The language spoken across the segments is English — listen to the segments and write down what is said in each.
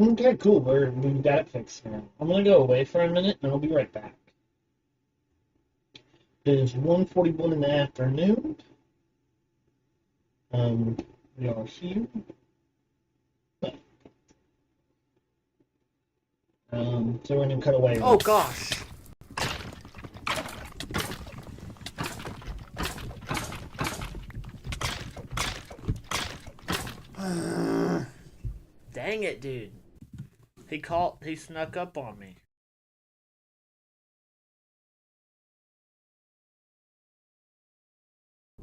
Okay, cool. We got it fixed now. I'm gonna go away for a minute and I'll be right back. It is 1:41 in the afternoon. We are here. So we're gonna cut away. Oh gosh. Dang it, dude. He snuck up on me.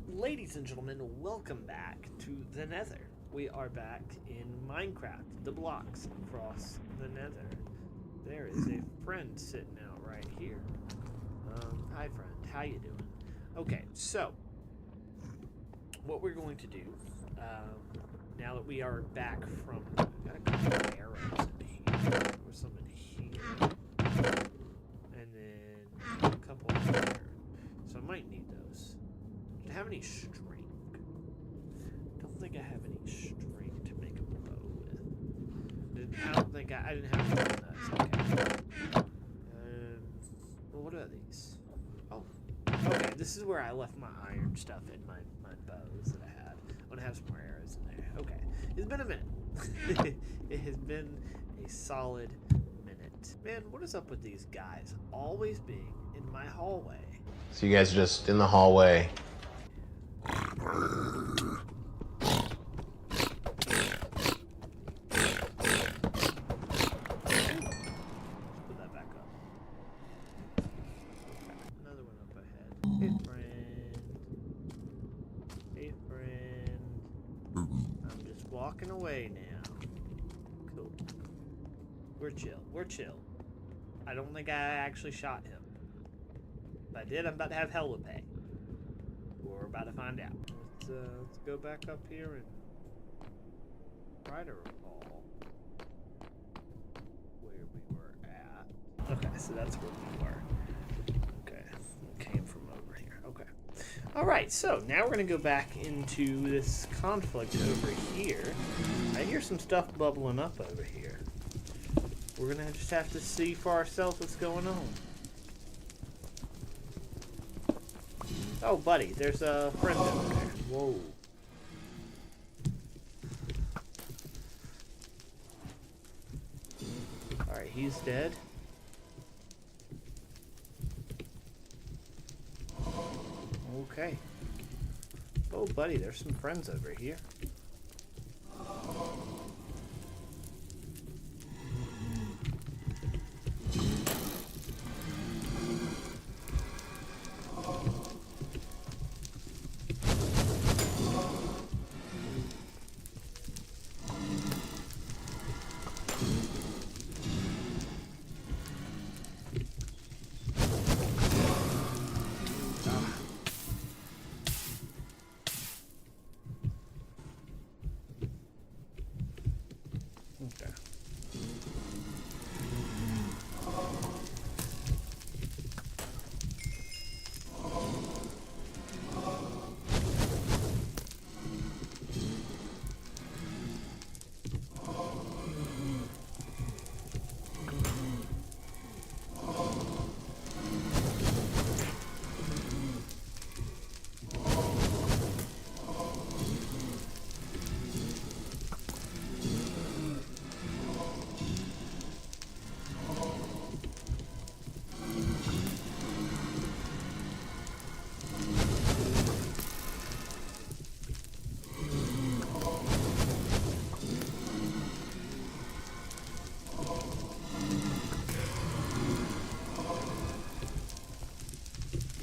Ladies and gentlemen, welcome back to the Nether. We are back in Minecraft, the blocks across the Nether. There is a friend sitting out right here. Hi friend, how you doing? Okay, so what we're going to do, now that we are back from, we got a couple of arrows in here, or some in here, and then a couple here. So I might need those. Do I have any string? Don't think I have any string to make a bow with. I don't think I didn't have any of those. Okay. Well, what are these? Oh, okay. This is where I left my iron stuff in my bows that I had. I'm gonna have some more arrows in there. Okay. It's been a minute. It has been a solid minute. Man, what is up with these guys always being in my hallway? So you guys are just in the hallway. Walking away now. Cool. We're chill. We're chill. I don't think I actually shot him. If I did, I'm about to have hell to pay. We're about to find out. Let's go back up here and try to recall where we were at. Okay, so that's where we were. Okay, we came from over here. Okay. Alright, so now we're going to go back into this conflict over here. I hear some stuff bubbling up over here. We're going to just have to see for ourselves what's going on. Oh, buddy, there's a friend over there. Whoa. Alright, he's dead. Okay. Oh, buddy, there's some friends over here. Okay.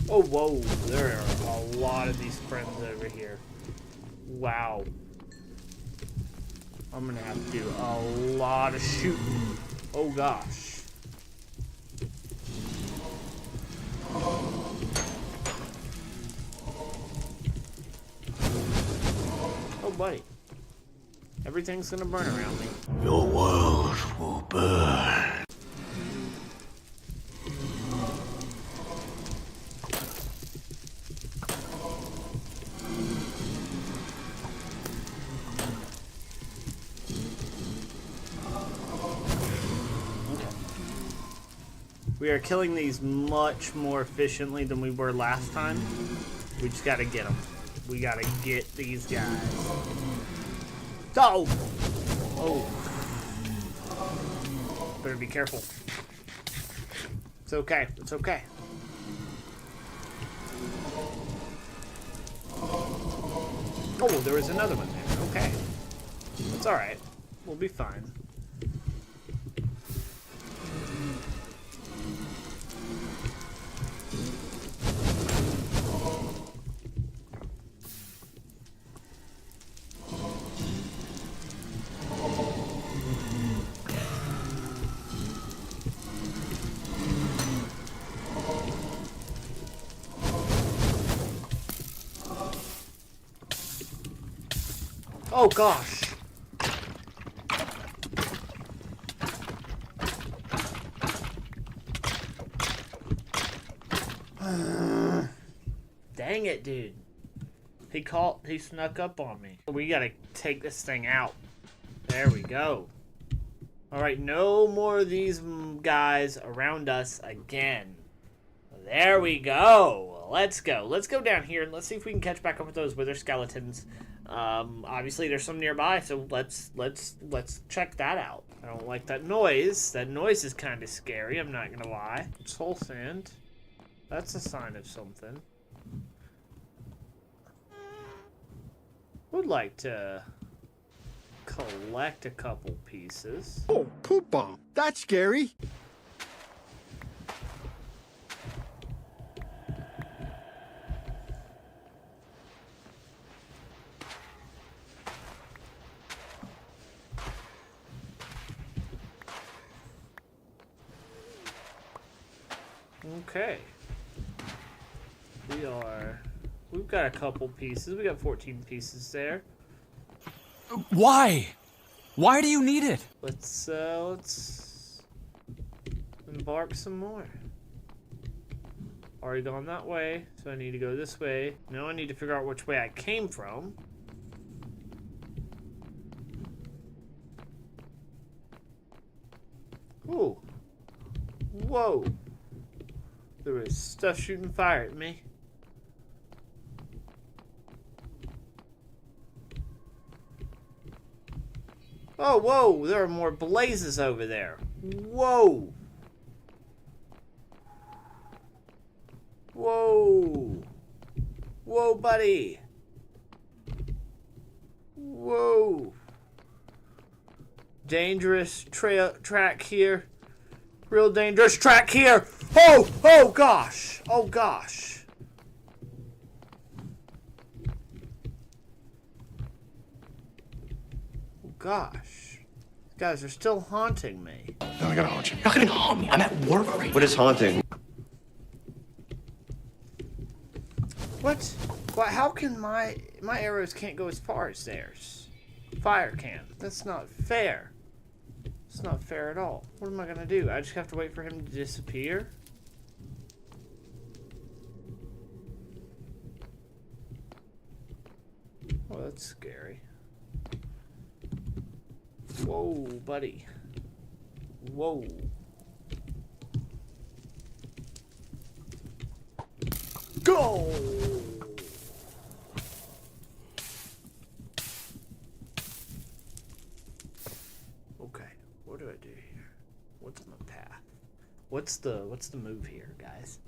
Oh, whoa, there are a lot of these friends over here. Wow. I'm gonna have to do a lot of shooting. Oh, gosh. Oh, buddy. Everything's gonna burn around me. Your world will burn. We are killing these much more efficiently than we were last time. We just gotta get them. We gotta get these guys. Oh! Oh. Better be careful. It's okay. It's okay. Oh, there was another one there. Okay. It's alright. We'll be fine. Oh gosh. Dang it, dude. He snuck up on me. We gotta take this thing out. There we go. Alright, no more of these guys around us again. There we go. Let's go. Let's go down here and let's see if we can catch back up with those wither skeletons. Obviously there's some nearby, so let's check that out. I don't like that noise. That noise is kind of scary, I'm not gonna lie. Soul sand. That's a sign of something. Would like to collect a couple pieces. Oh, poop bomb. That's scary. Okay. We've got a couple pieces. We got 14 pieces there. Why? Why do you need it? Let's embark some more. Already gone that way, so I need to go this way. Now I need to figure out which way I came from. Ooh. Whoa. There was stuff shooting fire at me. Oh, whoa, there are more blazes over there. Whoa. Whoa. Whoa, buddy. Whoa. Dangerous track here. Real dangerous track here. Oh, oh gosh. Oh gosh. Oh gosh. These guys are still haunting me. I'm not gonna haunt you. You're not gonna haunt me. I'm at work right now. What is haunting? What? What? How can my arrows can't go as far as theirs? Fire can. That's not fair. It's not fair at all. What am I gonna do? I just have to wait for him to disappear? Oh, that's scary. Whoa, buddy. Whoa. Go! Okay, what do I do here? What's my path? What's the move here, guys?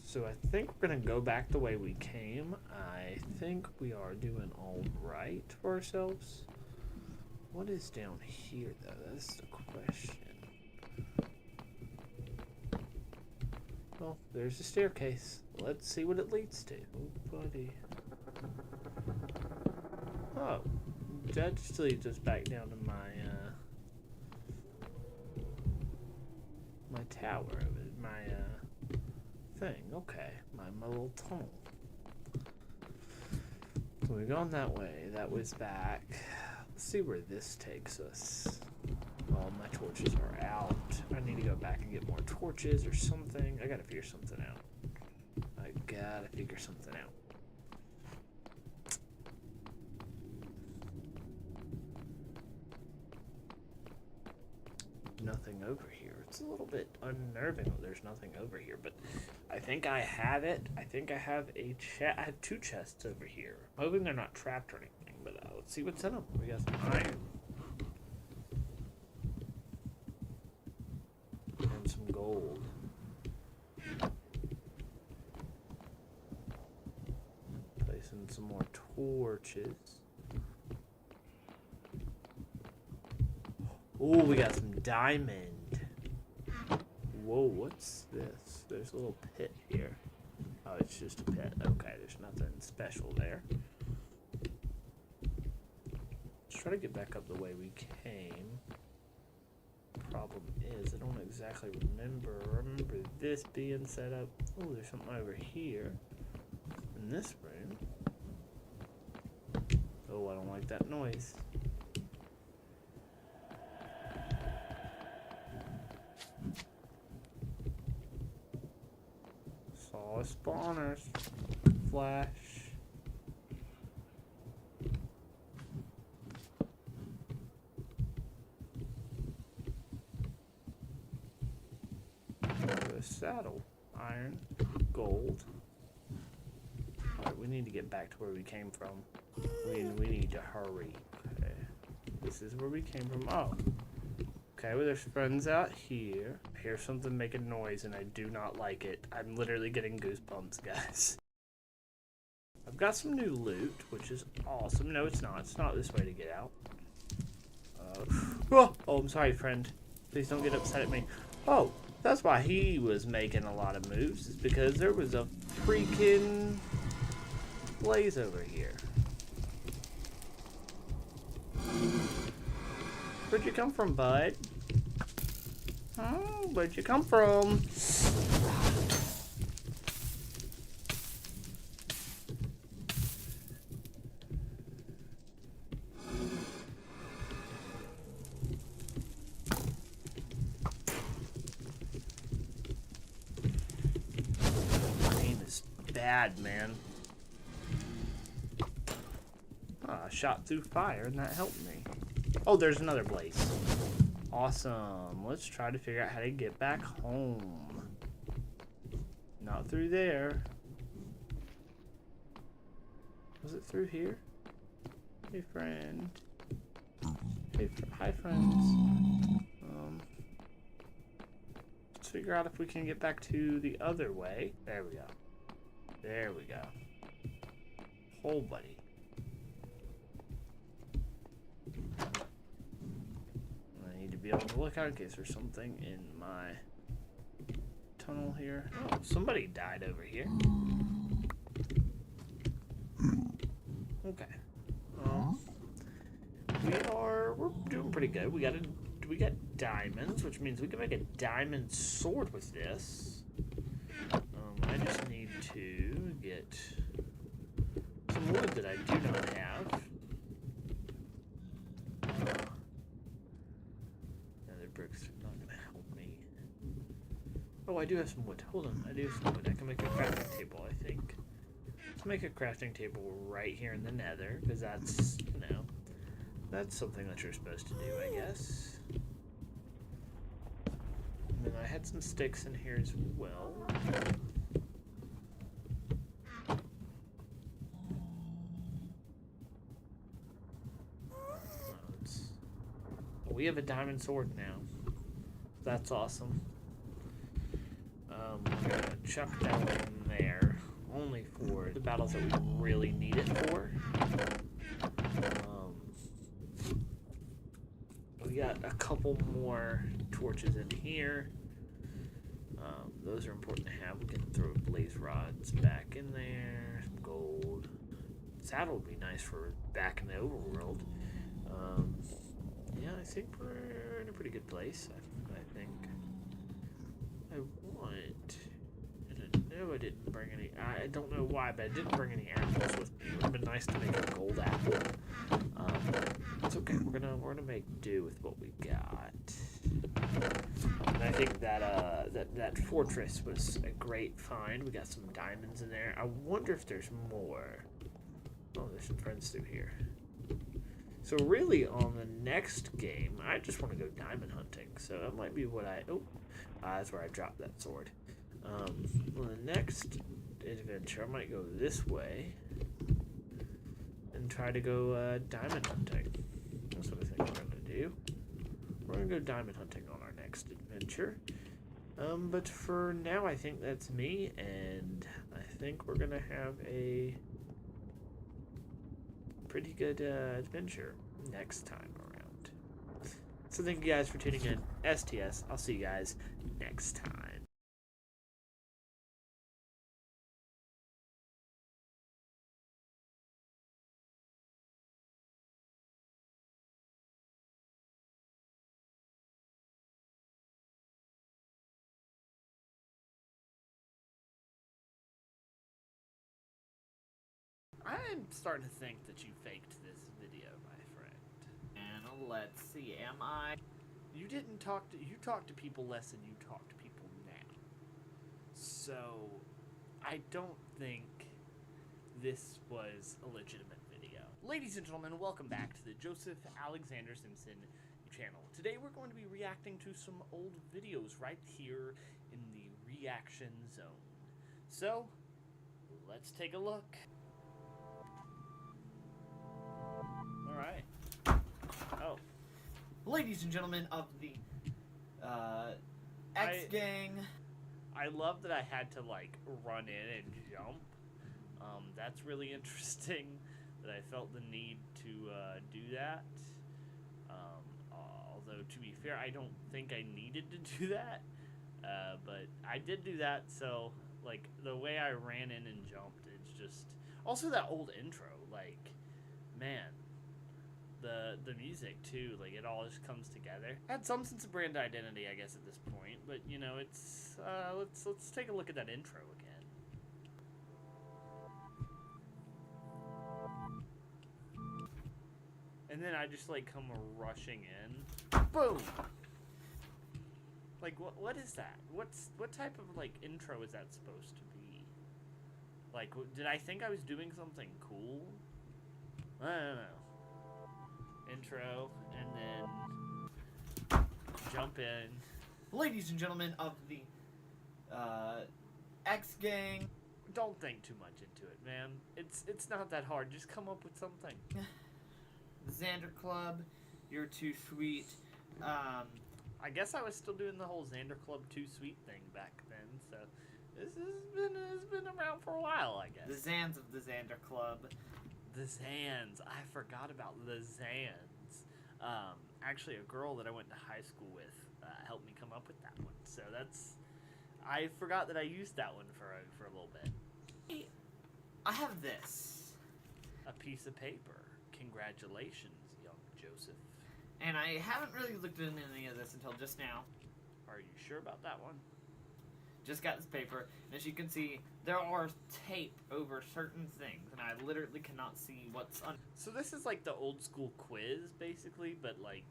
So I think we're gonna go back the way we came. I think we are doing all right for ourselves. What is down here, though? That's the question. Well, there's a staircase. Let's see what it leads to. Oh, buddy. Oh, that just leads us back down to my my tower of it, my thing. Okay, my little tunnel. So we've gone that way. That was back. Let's see where this takes us. Well, my torches are out. I need to go back and get more torches or something. I gotta figure something out. nothing over here. It's a little bit unnerving that there's nothing over here, but I think I have it. I think I have I have 2 chests over here. I'm hoping they're not trapped or anything, but let's see what's in them. We got some iron. And some gold. Placing some more torches. Oh, we got some diamond. Whoa, what's this? There's a little pit here. Oh, it's just a pit. Okay, there's nothing special there. Let's try to get back up the way we came. Problem is, I don't exactly remember. I remember this being set up. Oh, there's something over here. In this room. Oh, I don't like that noise. Saw spawners. Flash. A saddle. Iron. Gold. Alright, we need to get back to where we came from. We need to hurry. Okay. This is where we came from. Oh. Okay, well, there's friends out here. I hear something making noise and I do not like it. I'm literally getting goosebumps, guys. I've got some new loot, which is awesome. No, it's not. It's not this way to get out. Oh, I'm sorry, friend. Please don't get upset at me. Oh, that's why he was making a lot of moves. Is because there was a freaking blaze over here. Where'd you come from, bud? Oh, where'd you come from? Aim is bad, man. I shot through fire and that helped me. Oh, there's another blaze. Awesome. Let's try to figure out how to get back home. Not through there. Was it through here? Hey, friend. Hey, hi, friends. Let's figure out if we can get back to the other way. There we go. There we go. Oh, buddy. I need to be able to look out in case there's something in my tunnel here. Oh, somebody died over here. Okay. We're doing pretty good. We got diamonds, which means we can make a diamond sword with this. I just need to get some wood that I do not have. Nether bricks are not going to help me. Oh, I do have some wood. Hold on, I do have some wood. I can make a crafting table, I think. Let's make a crafting table right here in the nether, because that's, you know, that's something that you're supposed to do, I guess. And then I had some sticks in here as well. We have a diamond sword now. That's awesome. We're gonna chuck that in there, only for the battles that we really need it for. We got a couple more torches in here. Those are important to have. We can throw blaze rods back in there. Some gold. Saddle would be nice for back in the overworld. Yeah, I think we're in a pretty good place. I think. I want. No, I didn't bring any. I don't know why, but I didn't bring any apples with me. It would have been nice to make a gold apple. It's okay. We're gonna make do with what we got. And I think that that fortress was a great find. We got some diamonds in there. I wonder if there's more. Oh, there's some friends through here. So really, on the next game, I just want to go diamond hunting. So that might be what I... Oh, that's where I dropped that sword. On the next adventure, I might go this way and try to go diamond hunting. That's what I think we're going to do. We're going to go diamond hunting on our next adventure. But for now, I think that's me, and I think we're going to have a pretty good adventure next time around. So thank you guys for tuning in. STS. I'll see you guys next time. I'm starting to think that you faked this video, my friend. And let's see, am I? You didn't talk to, you talk to people less than you talk to people now. So, I don't think this was a legitimate video. Ladies and gentlemen, welcome back to the Joseph Alexander Simpson channel. Today we're going to be reacting to some old videos right here in the reaction zone. So, let's take a look. Alright. Oh. Ladies and gentlemen of the X Gang. I love that I had to like run in and jump. That's really interesting that I felt the need to do that. Although to be fair, I don't think I needed to do that. But I did do that, so like the way I ran in and jumped, it's just also that old intro, like man. The music too, like it all just comes together. Had some sense of brand identity, I guess, at this point, but you know, it's let's take a look at that intro again. And then I just like come rushing in, boom. Like what is that? What type of like intro is that supposed to be? Like, did I think I was doing something cool? I don't know. Intro, and then jump in. Ladies and gentlemen of the X Gang. Don't think too much into it, man. It's not that hard. Just come up with something. Xander Club, you're too sweet. I guess I was still doing the whole Xander Club Too Sweet thing back then, so this has been around for a while, I guess. The Zans of the Xander Club. The Zans. I forgot about the Zans. Actually, a girl that I went to high school with helped me come up with that one. So I forgot that I used that one for a little bit. I have this. A piece of paper. Congratulations, young Joseph. And I haven't really looked into any of this until just now. Are you sure about that one? Just got this paper, and as you can see, there are tape over certain things, and I literally cannot see what's on. So this is like the old school quiz, basically, but like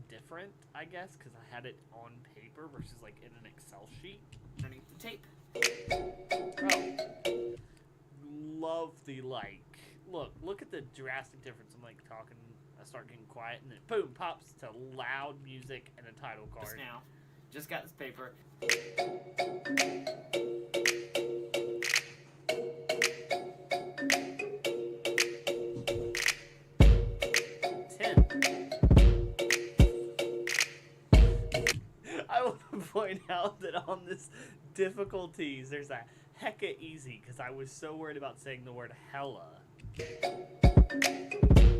different, I guess, because I had it on paper versus like in an Excel sheet. Underneath the tape. Oh. Love the like. Look at the drastic difference. I'm like talking, I start getting quiet, and then boom, pops to loud music and a title card. Just now. Just got this paper. 10. I want to point out that on this difficulties, there's a hecka easy because I was so worried about saying the word hella.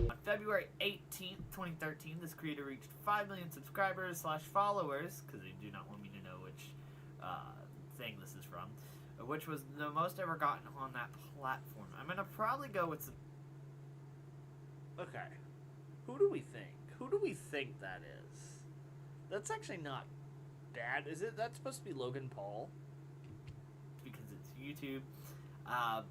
On February 18th, 2013, this creator reached 5 million subscribers / followers, because they do not want me to know which thing this is from, which was the most ever gotten on that platform. I'm going to probably go with some... Okay. Who do we think? Who do we think that is? That's actually not bad. Is it? That's supposed to be Logan Paul? Because it's YouTube.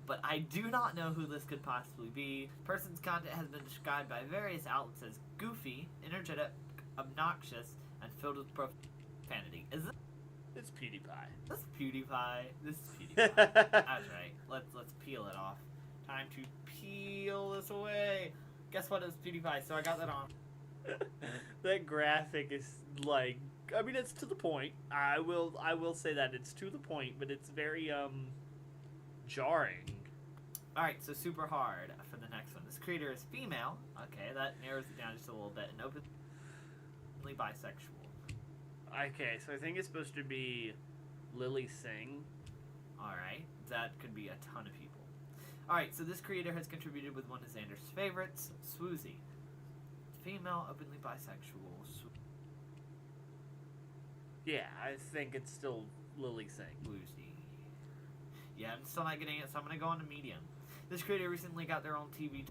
But I do not know who this could possibly be. Person's content has been described by various outlets as goofy, energetic, obnoxious, and filled with profanity. Is this? It's PewDiePie. This is PewDiePie. This is PewDiePie. That's right. Let's peel it off. Time to peel this away. Guess what? It was PewDiePie, so I got that on. That graphic is like, I mean, it's to the point. I will say that it's to the point, but it's very jarring. Alright, so super hard for the next one. This creator is female. Okay, that narrows it down just a little bit. And openly bisexual. Okay, so I think it's supposed to be Lily Singh. Alright, that could be a ton of people. Alright, so this creator has contributed with one of Xander's favorites, Swoozy. Female, openly bisexual. Yeah, I think it's still Lily Singh. Swoozy. Yeah, I'm still not getting it, so I'm gonna go on to medium. This creator recently got their own TV.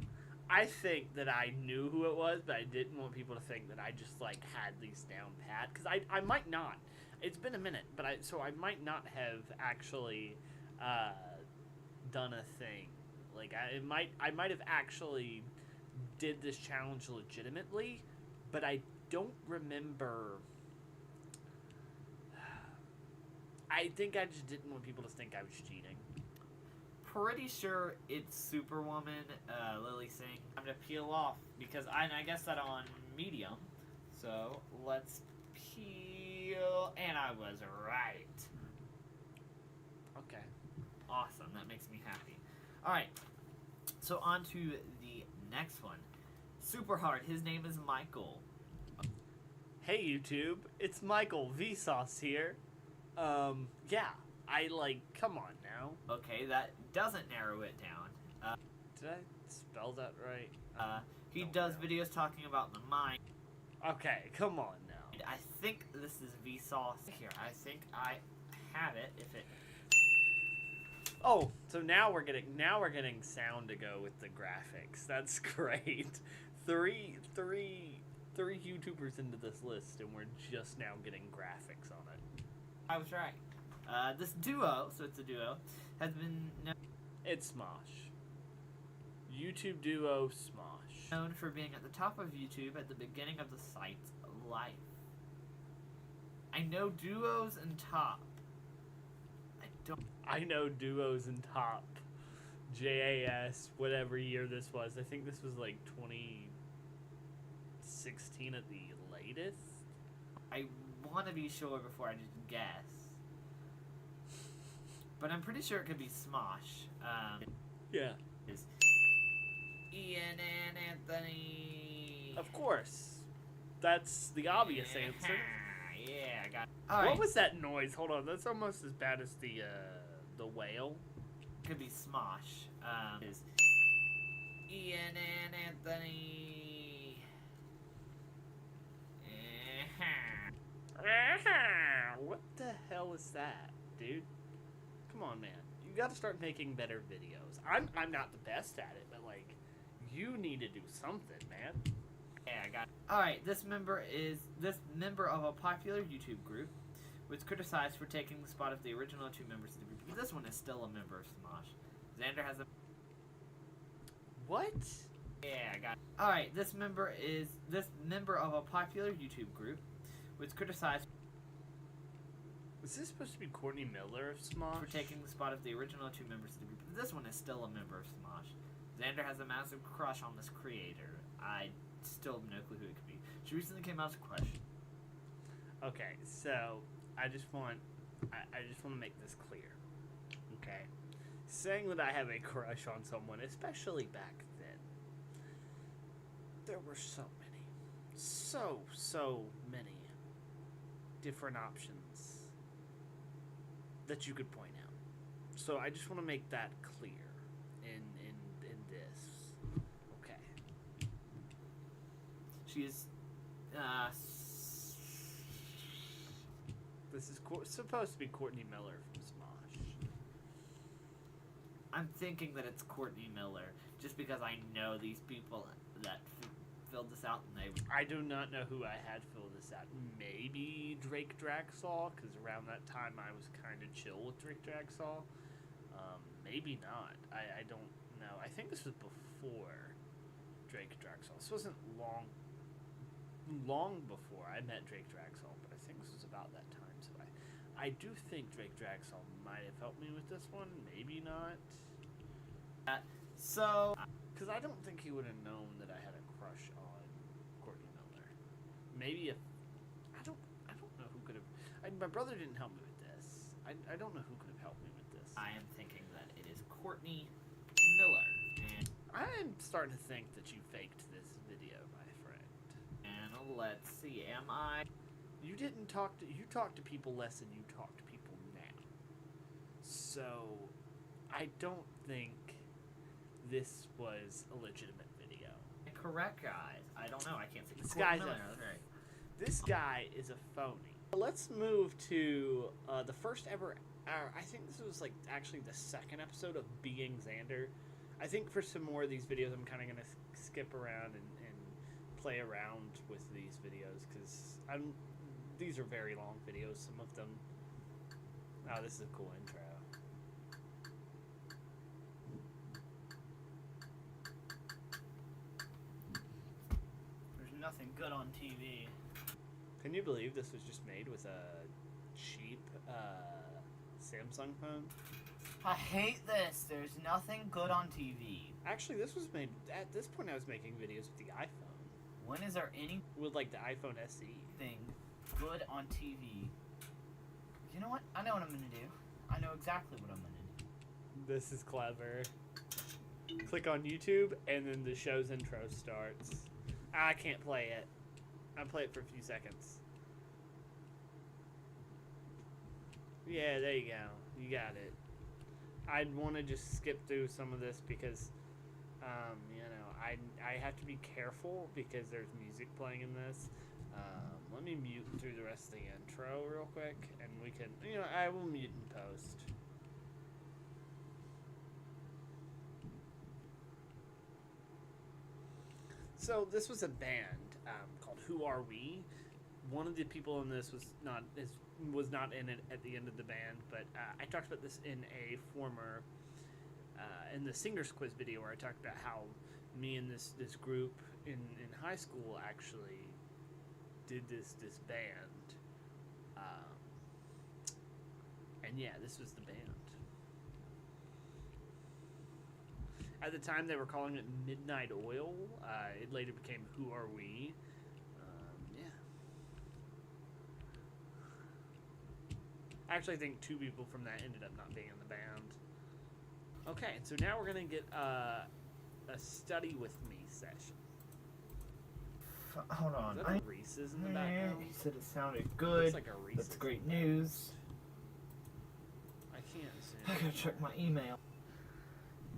I think that I knew who it was, but I didn't want people to think that I just like had these down pat, because I might not. It's been a minute, but I might not have actually done a thing. Like I might have actually did this challenge legitimately, but I don't remember. I think I just didn't want people to think I was cheating. Pretty sure it's Superwoman, Lily Singh. I'm gonna peel off because I guess that on medium. So let's peel, and I was right. Okay. Awesome, that makes me happy. All right, so on to the next one. Super hard. His name is Michael. Hey YouTube, it's Michael Vsauce here. Yeah, come on now. Okay, that doesn't narrow it down. Did I spell that right? He does videos talking about the mind. Okay, come on now. I think this is Vsauce. Here, I think I have it. If it. Oh, so now we're getting sound to go with the graphics. That's great. Three YouTubers into this list, and we're just now getting graphics on it. I was right. This duo, so it's a duo, has been It's Smosh. YouTube duo Smosh. known for being at the top of YouTube at the beginning of the site's life. I know duos and top. I know duos and top. JAS, whatever year this was. I think this was like 2016 at the latest. I want to be sure before I just guess. But I'm pretty sure it could be Smosh. Yeah. Is Ian and Anthony. Of course. That's the obvious answer. Yeah, I got it. What was that noise? Hold on, that's almost as bad as the whale. Could be Smosh. Is Ian and Anthony. What the hell is that, dude? Come on, man. You gotta start making better videos. I'm not the best at it, but like, you need to do something, man. Yeah, I got it. Alright, this member of a popular YouTube group was criticized for taking the spot of the original two members of the group. But this one is still a member of Smosh. Xander has a... What? Yeah, I got it. Alright, this member of a popular YouTube group was criticized Is this supposed to be Courtney Miller of Smosh? for taking the spot of the original two members of the group. But this one is still a member of Smosh. Xander has a massive crush on this creator. I still have no clue who it could be. She recently came out as a question. Okay, so I just want to make this clear. Okay, saying that I have a crush on someone, especially back then, there were so many different options that you could point out. So I just want to make that clear in this. Okay. She is, This is supposed to be Courtney Miller from Smosh. I'm thinking that it's Courtney Miller, just because I know these people that filled this out, and I do not know who I had fill this out. Maybe Drake Draxall, because around that time I was kind of chill with Drake Draxall. Maybe not. I don't know. I think this was before Drake Draxall. This wasn't long before I met Drake Draxall, but I think this was about that time. So I do think Drake Draxall might have helped me with this one. Maybe not. so Because I don't think he would have known that I had a maybe if I don't know who could have. My brother didn't help me with this. I don't know who could have helped me with this. I am thinking that it is Courtney Miller. And I'm starting to think that you faked this video, my friend. let's see, am I? You talk to people less than you talk to people now. So, I don't think this was a legitimate video. Correct, guys. I don't know. I can't see. This Courtney guy's Miller, a- that's right. This guy is a phony. Let's move to the first ever. I think this was like actually the second episode of Being Xander. I think for some more of these videos, I'm kind of gonna skip around and play around with these videos because these are very long videos. Some of them. Oh, this is a cool intro. There's nothing good on TV. Can you believe this was just made with a cheap Samsung phone? I hate this. There's nothing good on TV. Actually, this was made at this point. I was making videos with the iPhone, When is there anything with like the iPhone SE. good on TV? You know what? I know what I'm gonna do. I know exactly what I'm gonna do. This is clever. Click on YouTube, and then the show's intro starts. I can't play it. I'll play it for a few seconds. Yeah, there you go. You got it. I'd want to just skip through some of this because, you know, I have to be careful because there's music playing in this. Let me mute through the rest of the intro real quick, and we can, you know, I will mute in post. So this was a band called Who Are We? One of the people in this was not in it at the end of the band, but I talked about this in a former in the Singers Quiz video where I talked about how me and this group in high school actually did this band, and yeah, this was the band. At the time, they were calling it Midnight Oil. It later became Who Are We? Yeah. I actually think two people from that ended up not being in the band. Okay, so now we're going to get a study with me session. Hold on. Is that a Reese's in the background? He said it sounded Looks good. like a Reese's. That's great in the background. news. I can't see. I gotta check my email.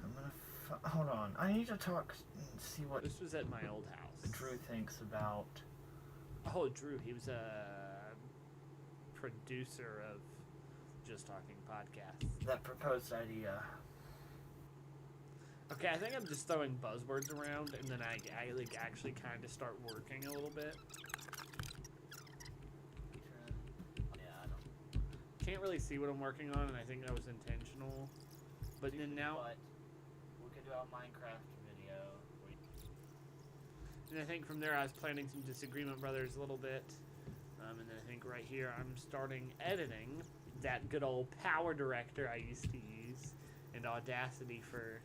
I'm gonna. Hold on. I need to talk and see what This was at my old house. Drew thinks about. Oh, Drew. He was a producer of Just Talking Podcast. That proposed idea. Okay, I think I'm just throwing buzzwords around, and then I like actually kind of start working a little bit. Yeah, I don't. Can't really see what I'm working on, and I think that was intentional. But then now, But we could do a Minecraft video. and I think from there I was planning some Disagreement Brothers a little bit, and then I think right here I'm starting editing that good old Power Director I used to use, and Audacity for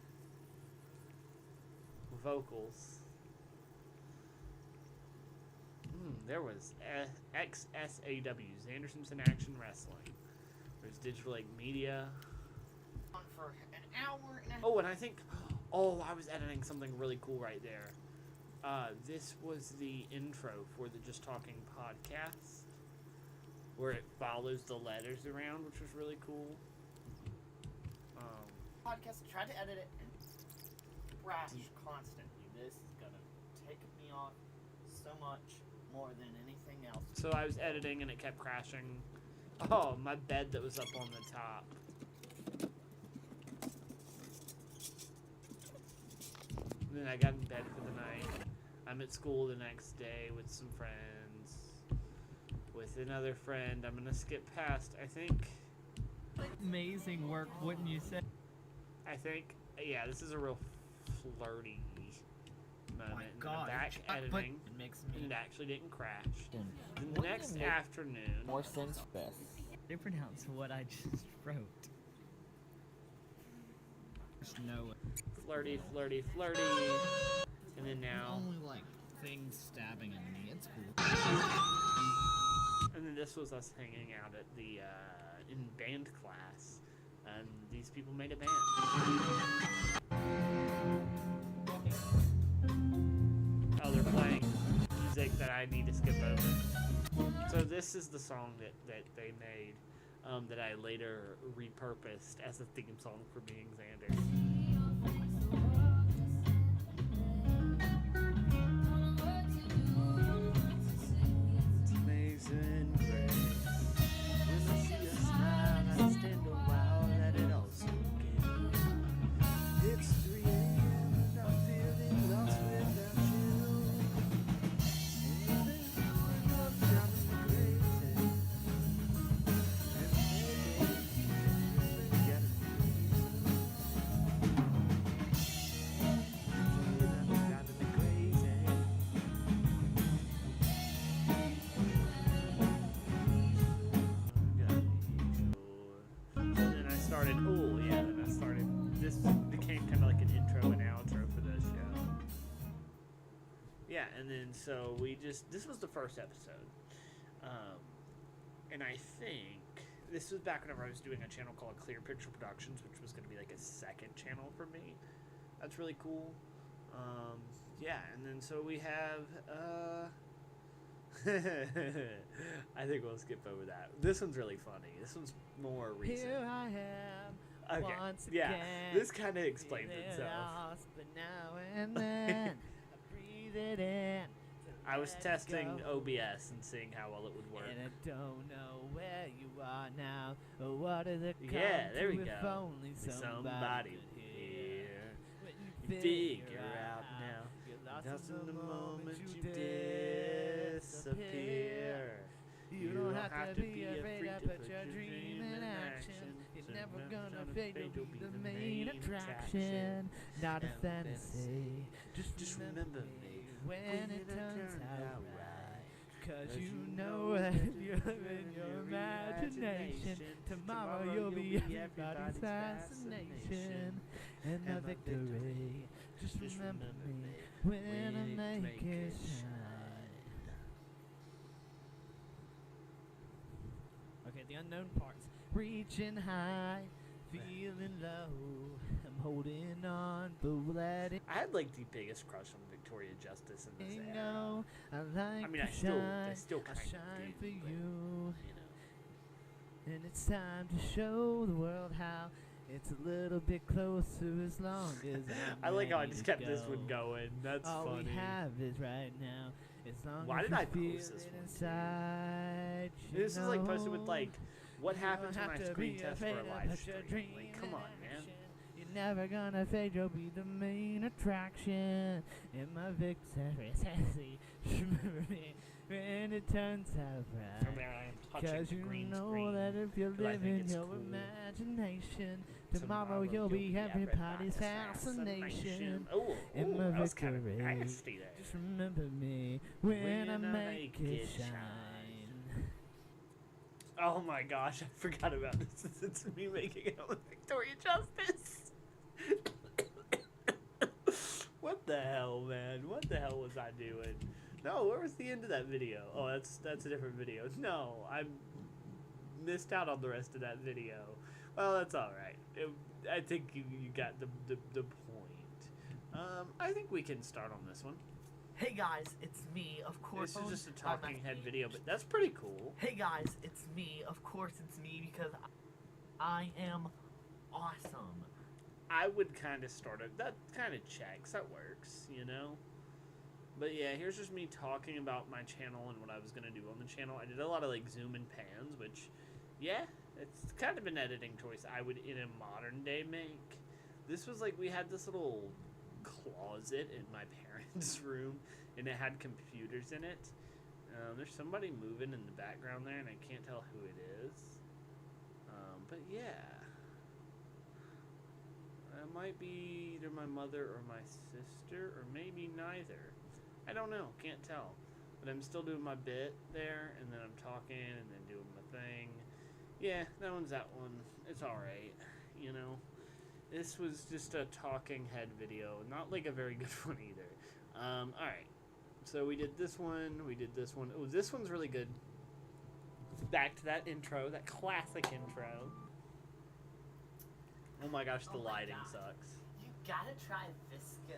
vocals. There was XSAW, Xander Simpson Action Wrestling. There's Digital Lake Media. On for an hour and a half. Oh, and I think, oh, I was editing something really cool right there. This was the intro for the Just Talking podcast, where it follows the letters around, which was really cool. Podcast. I tried to edit it and crash constantly. This is gonna take me off so much more than anything else. So I was editing and it kept crashing. Oh, my bed that was up on the top. Then I got in bed for the night. I'm at school the next day with some friends. With another friend. I'm gonna skip past, I think. Amazing work, wouldn't you say? I think, yeah, this is a real flirty moment. my And God, I'm back but editing. it makes And me it actually didn't crash. Then the Wouldn't next it make afternoon. more sense this. They pronounce what I just wrote. There's no way. Flirty. And then now. only like things stabbing at me. It's cool. And then this was us hanging out at the in band class, and these people made a band. Oh, they're playing music that I need to skip over. So this is the song that they made, that I later repurposed as a theme song for Being Xander. It's amazing grace. When I see a smile, I stand a while, let it all soak in. It's 3 a.m. and I'm feeling lost without you. And then growing up driving me crazy. And maybe you got a reason. Driving me crazy. And then I started, this became kind of like an intro and outro for the show. Yeah, and then so this was the first episode. And I think, this was back whenever I was doing a channel called Clear Picture Productions, which was going to be like a second channel for me. That's really cool. Yeah, and then so we have, I think we'll skip over that. This one's really funny. This one's more recent. Here I am. Okay, Once yeah, again, this kind of explains feeling itself. lost, but now and then I breathe it in. I was Let it testing go. OBS and seeing how well it would work. And I don't know where you are now, or what is it come Yeah, there to we if go. only somebody would could hear. When You you figure out now, you're just in the moment you disappear. You don't have to be afraid to put your dream in action. You're never gonna fade, you'll be the main attraction. Not a fantasy, just remember me when it turns out right. Cause you know that if you live in your imagination, tomorrow you'll be everybody's fascination. And the victory, just remember me when I make it shine. Okay, the unknown parts. Reaching high, feeling low. I'm holding on, but letting I had like the biggest crush on Victoria Justice in this era. go. I like I mean, I to still shine. kind I of shine do, for but, you. you know. And it's time to show the world how it's a little bit closer as long as I'm I like how I ready just to kept this go. one going. That's All funny. we have is right now. As long Why as did you I feel post this it one, too? inside, you This is like posted with know. like, what You happens don't when I have to screen be test for afraid a to live put your stream? dream Like, in come on, man. action. You're never gonna fade, you'll be the main attraction. In my victory, sassy, remember me when it turns out From right. there I am touching Cause the you green know screen. that if you 'cause I live think in it's your cool. imagination, tomorrow you'll be everybody's fascination. Oh, In my that was kind of victory, nasty there. just remember me when I make it shine. Oh my gosh, I forgot about this. It's me making out with Victoria Justice. What the hell, man? What the hell was I doing? No, where was the end of that video? Oh, that's a different video. No, I missed out on the rest of that video. Well, that's all right. I think you got the point. I think we can start on this one. Hey guys, it's me, of course. This is just a I'm talking at- head video, but that's pretty cool. Hey guys, it's me. Of course it's me because I am awesome. I would kind of start it. That kind of checks. That works, you know? But yeah, here's just me talking about my channel and what I was going to do on the channel. I did a lot of like zoom and pans, which, yeah, it's kind of an editing choice I would in a modern day make. This was like, we had this little closet in my parents' room, and it had computers in it. There's somebody moving in the background there, and I can't tell who it is. But yeah. It might be either my mother or my sister, or maybe neither. I don't know, can't tell. But I'm still doing my bit there, and then I'm talking, and then doing my thing. Yeah, that one's that one. It's alright, you know. This was just a talking head video, not like a very good one either. Alright. So we did this one. We did this one. Oh, this one's really good. Back to that intro, that classic intro. Oh my gosh, the lighting sucks. You gotta try Visco.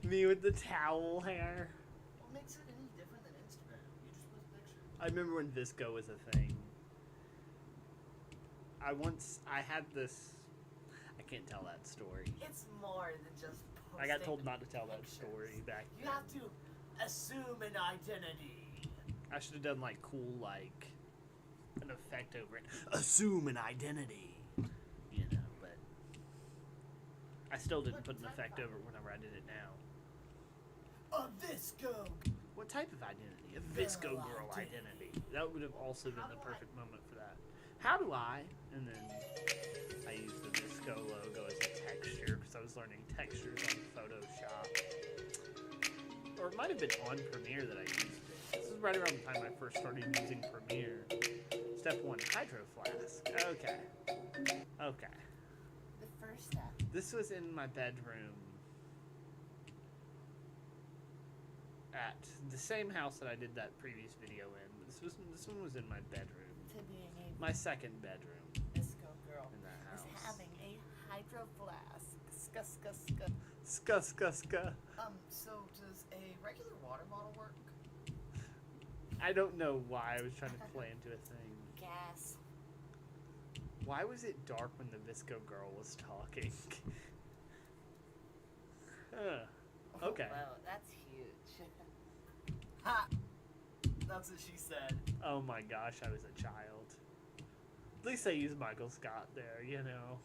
Me with the towel hair. What makes it any different than Instagram? You just post pictures. I remember when Visco was a thing. I had this. I can't tell that story. It's more than just posting. I got told not to tell that pictures. story back You then. have to assume an identity. I should have done like cool, like an effect over it. Assume an identity. You know, but I still didn't put an effect over it whenever I did it now. A Visco. What type of identity? A Visco girl identity. That would have also been the perfect moment for that. How do I? And then I used the Visco logo as a texture because I was learning textures on Photoshop. Or it might have been on Premiere that I used it. This is right around the time I first started using Premiere. Step 1, Hydro Flask. Okay. Okay. The first step. This was in my bedroom at the same house that I did that previous video in. But this one was in my bedroom. To being a My second bedroom Visco girl in that is house. having a hydro flask. Ska. Ska. So does a regular water bottle work? I don't know why I was trying to play into a thing. Gas. Why was it dark when the Visco girl was talking? Huh. Okay. Wow, that's huge. Ha! That's what she said. Oh my gosh, I was a child. At least I used Michael Scott there, you know.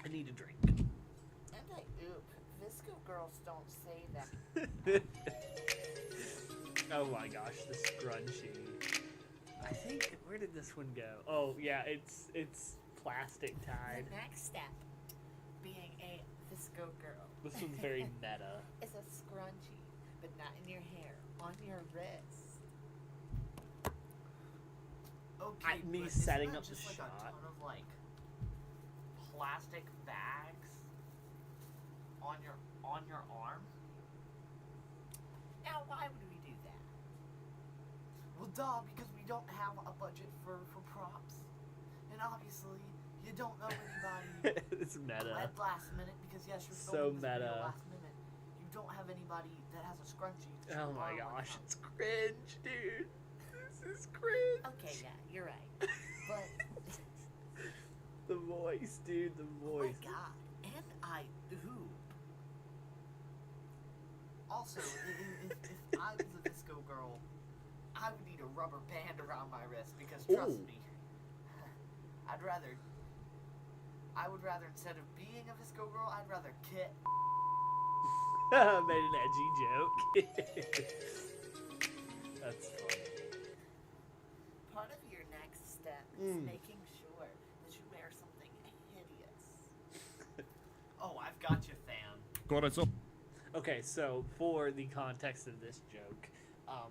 I need a drink. And Visco girls don't say that. Oh my gosh, the scrunchie. I think, where did this one go? Oh yeah, it's plastic tied. The next step, being a Visco girl. This one's very meta. It's a scrunchie, but not in your hair, on your wrist. Okay, Me but setting isn't up that the just like shot. a ton of like plastic bags on your arm? Now, why would we do that? Well, duh, because we don't have a budget for props, and obviously you don't know anybody. It's meta. At last minute, because yes, you're So filming this video meta. last minute. You don't have anybody that has a scrunchie. To Oh show my arm gosh, workout. it's cringe, dude. This is cringe. Okay, yeah, you're right. But The voice, dude, the oh voice. my god, and I hoop. Also, if I was a Visco girl, I would need a rubber band around my wrist because trust Ooh. me, I would rather instead of being a Visco girl, I'd rather kit. Made an edgy joke. That's funny. Part of your next step is Mm. making sure that you wear something hideous. Oh, I've got you, fam. Okay, so for the context of this joke,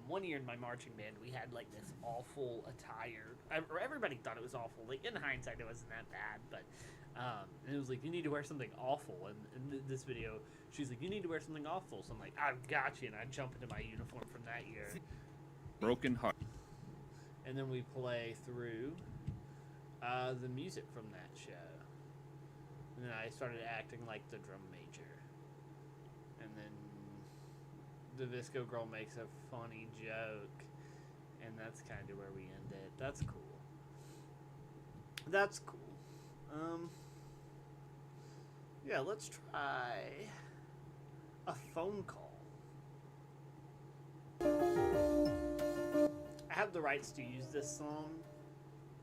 one year in my marching band, we had like this awful attire. Everybody thought it was awful. Like in hindsight, it wasn't that bad, but it was like you need to wear something awful. And in this video, she's like, you need to wear something awful. So I'm like, I've got you, and I jump into my uniform from that year. Broken heart. And then we play through the music from that show. And then I started acting like the drum major. And then the Visco girl makes a funny joke. And that's kind of where we end it. That's cool. That's cool. Yeah, let's try a phone call. I have the rights to use this song.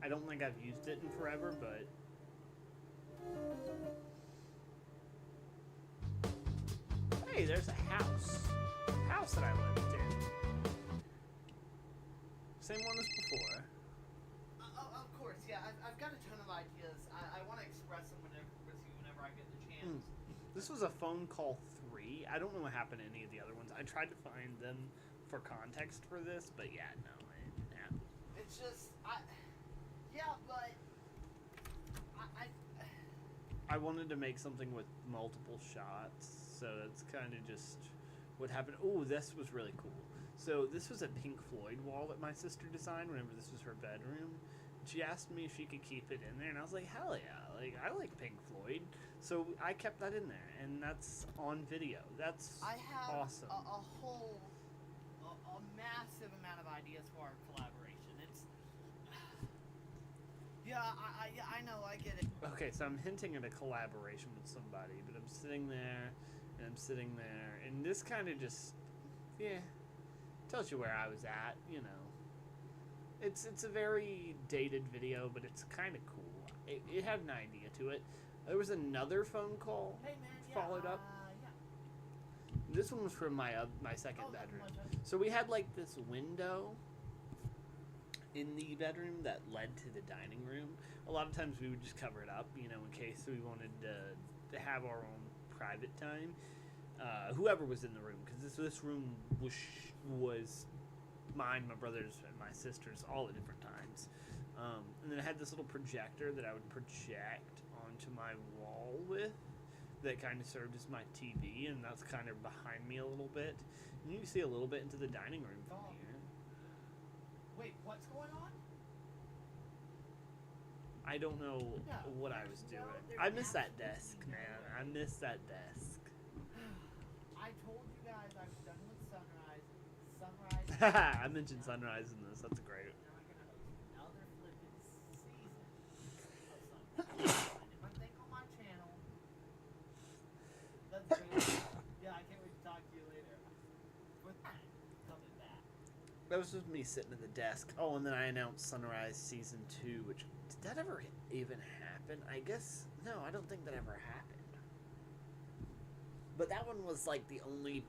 I don't think I've used it in forever, but hey, there's a house that I lived in. Same one as before. Of course, yeah. I've got a ton of ideas. I want to express them with you whenever I get the chance. This was a phone call 3. I don't know what happened to any of the other ones. I tried to find them for context for this, but yeah, no, it didn't happen. It's just, yeah, but I wanted to make something with multiple shots, so that's kind of just what happened. Oh, this was really cool. So this was a Pink Floyd wall that my sister designed whenever this was her bedroom. She asked me if she could keep it in there, and I was like, hell yeah, like, I like Pink Floyd. So I kept that in there, and that's on video. That's I have awesome. a whole, a massive amount of ideas for our collaboration. It's, yeah, I know, I get it. Okay, so I'm hinting at a collaboration with somebody, but I'm sitting there, and I'm sitting there, and this kind of just, yeah, tells you where I was at, you know. It's a very dated video, but it's kind of cool. It had an idea to it. There was another phone call Hey man, yeah, followed up. yeah. This one was from my second Oh, bedroom. my God. So we had like this window in the bedroom that led to the dining room. A lot of times we would just cover it up, you know, in case we wanted to have our own private time. Whoever was in the room, because this room was mine, my brother's, and my sister's, all at different times. And then I had this little projector that I would project onto my wall with that kind of served as my TV, and that's kind of behind me a little bit. And you can see a little bit into the dining room from here. Wait, what's going on? I don't know Yeah, what I was doing. I miss that desk, man. I miss that desk. I told you guys I was done with Sunrise. Sunrise. I mentioned Sunrise in this. That's great. Now I'm gonna host another flippin' season of Sunrise. If I think on my channel. That's great. Yeah, I can't wait to talk to you later. With that, coming back. That was just me sitting at the desk. Oh, and then I announced Sunrise Season 2, which... Did that ever even happen? I guess... No, I don't think that ever happened. But that one was, like, the only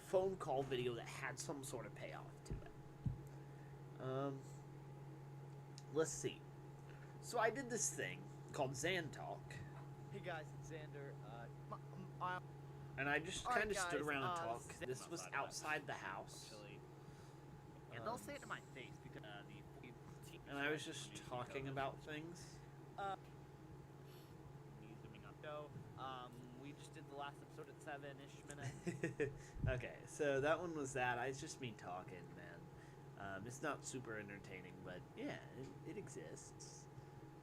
phone call video that had some sort of payoff to it. Let's see. So I did this thing called Xan Talk. Hey guys, it's Xander. And I just Alright, kind of stood guys, around and talked. this This was outside the house. And they'll say it to my face because And I was just talking about things. zooming up. So, we just did the last episode at 7-ish minutes. Okay, so that one was that. It's just me talking, man. It's not super entertaining, but yeah, it exists.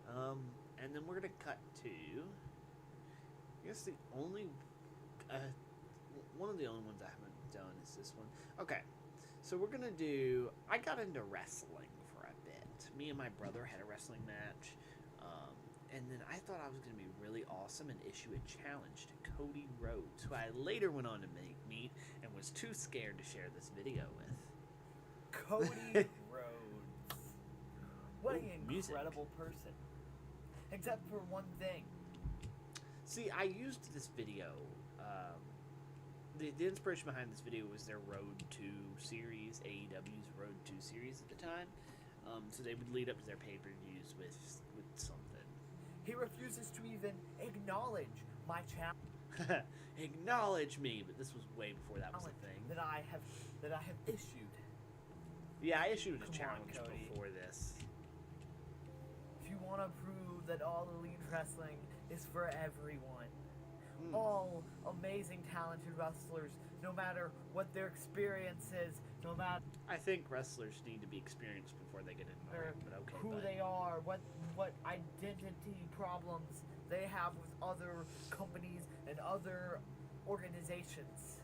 And then we're gonna cut to. I guess the only, one of the only ones I haven't done is this one. Okay, so we're gonna do. I got into wrestling for a bit. Me and my brother had a wrestling match. And then I thought I was going to be really awesome and issue a challenge to Cody Rhodes, who I later went on to meet and was too scared to share this video with. Cody Rhodes. What an music. incredible person. Except for one thing. See, I used this video. The inspiration behind this video was their Road 2 series, AEW's Road 2 series at the time. So they would lead up to their pay-per-views with something. He refuses to even acknowledge my challenge Acknowledge me, but this was way before that was a thing. that I have issued. Yeah, I issued a Come on, challenge Cody. before this. If you want to prove that all elite wrestling is for everyone, Mm. all amazing, talented wrestlers, no matter what their experience is, no matter I think wrestlers need to be experienced before they get in the ring, but okay. who but they are, what identity problems they have with other companies and other organizations.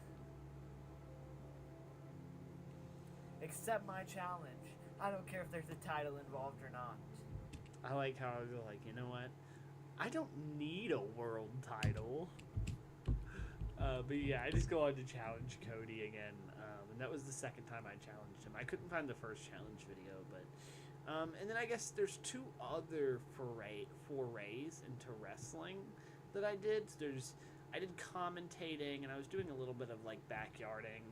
Accept my challenge. I don't care if there's a title involved or not. I like how I was like, you know what? I don't need a world title. But yeah, I just go on to challenge Cody again. And that was the second time I challenged him. I couldn't find the first challenge video, but... and then I guess there's two other forays into wrestling that I did. I did commentating, and I was doing a little bit of, like, backyarding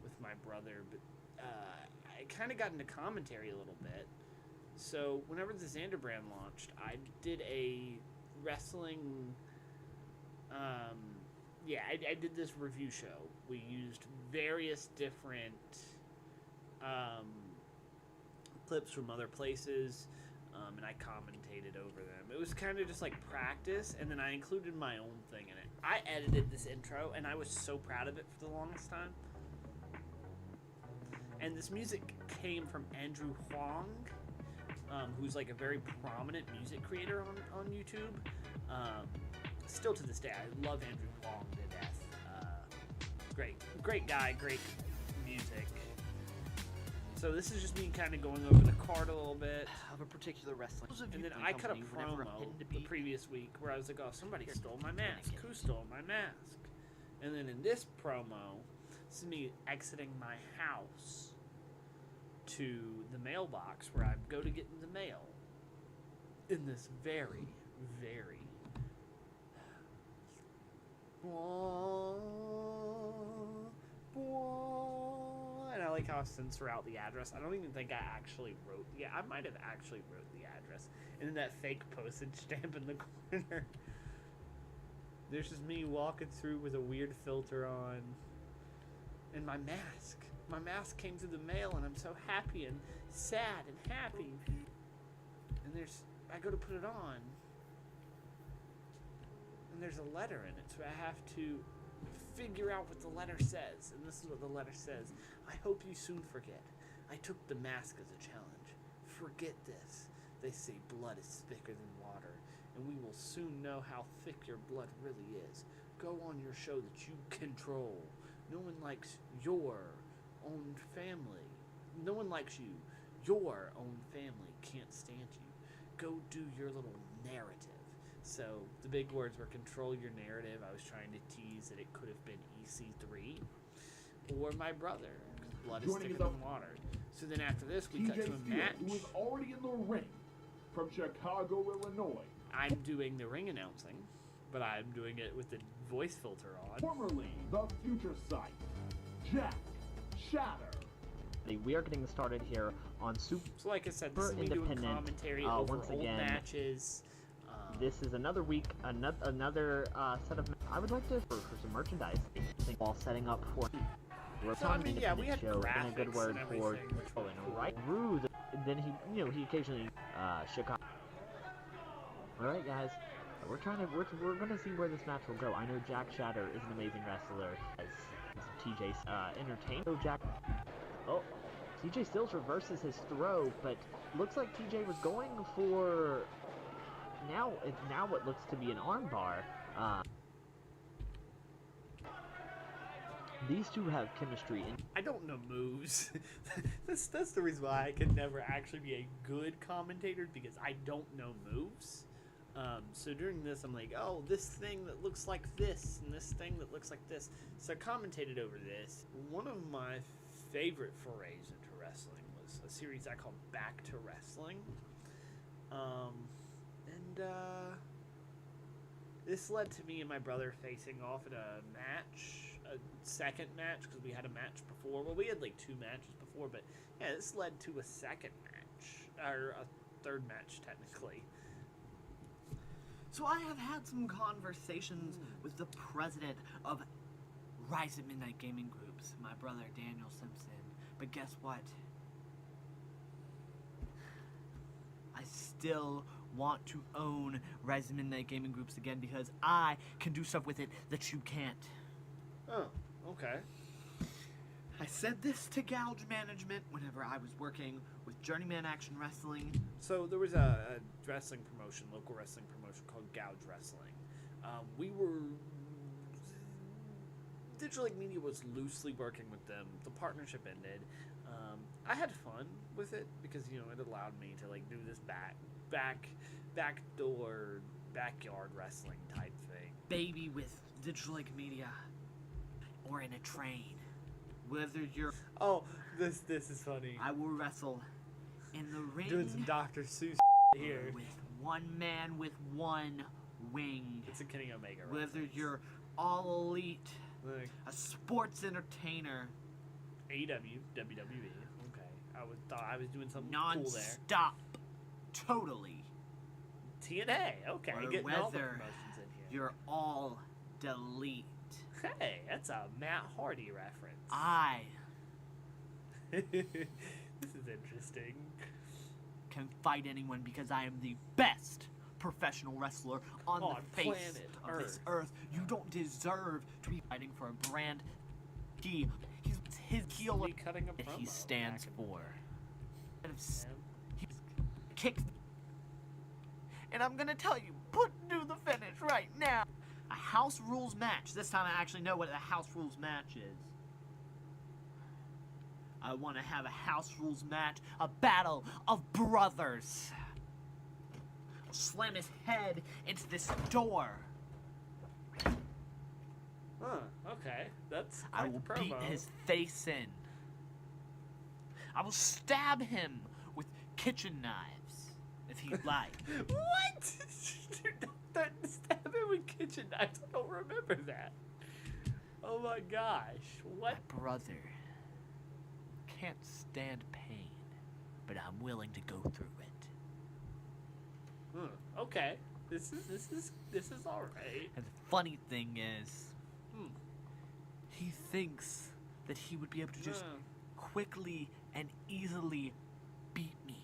with my brother, but I kind of got into commentary a little bit. So whenever the Xander brand launched, I did a wrestling... I did this review show. We used various different clips from other places. and I commentated over them. It was kind of just like practice, and then I included my own thing in it. I edited this intro, and I was so proud of it for the longest time. And this music came from Andrew Huang, who's like a very prominent music creator on YouTube. Still to this day, I love Andrew Huang to death. Great guy, great music. So this is just me kind of going over the card a little bit of a particular wrestling. And then I cut a promo the previous week where I was like, oh, somebody stole my mask. Who stole my mask? And then in this promo, this is me exiting my house to the mailbox where I go to get in the mail in this very, very and I like how I censor out the address. I don't even think I actually wrote. Yeah, I might have actually wrote the address. And then that fake postage stamp in the corner. There's just me walking through with a weird filter on. And my mask. My mask came through the mail, and I'm so happy and sad and happy. And I go to put it on. And there's a letter in it, so I have to figure out what the letter says. And this is what the letter says. I hope you soon forget. I took the mask as a challenge. Forget this. They say blood is thicker than water, and we will soon know how thick your blood really is. Go on your show that you control. No one likes your own family. No one likes you. Your own family can't stand you. Go do your little narrative. So the big words were control your narrative. I was trying to tease that it could have been EC3 or my brother. Blood is thicker than water. So then after this, we cut to a match. Who is already in the ring from Chicago, Illinois. I'm doing the ring announcing, but I'm doing it with the voice filter on. Formerly the Future Sight, Jack Shatter. We are getting started here on So like I said, this is me doing commentary over once old again, matches. This is another week, another set of. I would like to for some merchandise while setting up for. So, I mean, yeah, we had show, graphics and a good word and for everything, which was cool. right through. Then he occasionally Chicago. All right, guys, we're gonna see where this match will go. I know Jack Shatter is an amazing wrestler. As TJ entertained. So Jack. Oh, TJ Stills reverses his throw, but looks like TJ was going for. Now what looks to be an armbar. These two have chemistry. I don't know moves. that's the reason why I could never actually be a good commentator, because I don't know moves. So during this, I'm like, oh, this thing that looks like this, and this thing that looks like this. So I commentated over this. One of my favorite forays into wrestling was a series I called Back to Wrestling. This led to me and my brother facing off at a match, a second match, because we had a match before. Well, we had like 2 matches before, but yeah, this led to a second match, or a third match technically. So I have had some conversations with the president of Rise at Midnight Gaming Groups, my brother Daniel Simpson. But guess what? I still want to own Rise at Midnight Gaming Groups again, because I can do stuff with it that you can't. Oh, okay. I said this to Gouge Management whenever I was working with Journeyman Action Wrestling. So there was a wrestling promotion, local wrestling promotion called Gouge Wrestling. Digital Lake Media was loosely working with them. The partnership ended. I had fun with it because, it allowed me to like do this backdoor backyard wrestling type thing. Baby with Digital Lake Media, or in a train. Whether you're... Oh, this is funny. I will wrestle in the ring. Doing some Dr. Seuss here. With one man with one wing. It's a Kenny Omega reference. Whether you're all elite, a sports entertainer. AEW, WWE. Okay. Thought I was doing something cool there. Non-stop. Totally. TNA. Okay. Or getting all the whether promotions in here. You're all delete. Hey, that's a Matt Hardy reference. This is interesting. can fight anyone because I am the best professional wrestler on the face planet of this earth. You don't deserve to be fighting for a brand he's his heel Somebody cutting a that he promo stands back in the for. day. He's kicked. And I'm gonna tell you, do the finish right now. A house rules match. This time I actually know what a house rules match is. I want to have a house rules match, a battle of brothers. I'll slam his head into this door. Huh, okay. That's I quite will the beat promo. his face in. I will stab him with kitchen knives, if he'd like. What? Don't stab him with kitchen knives. I don't remember that. Oh my gosh. What? My brother can't stand pain, but I'm willing to go through it. Okay. This is alright. And the funny thing is, he thinks that he would be able to just quickly and easily beat me.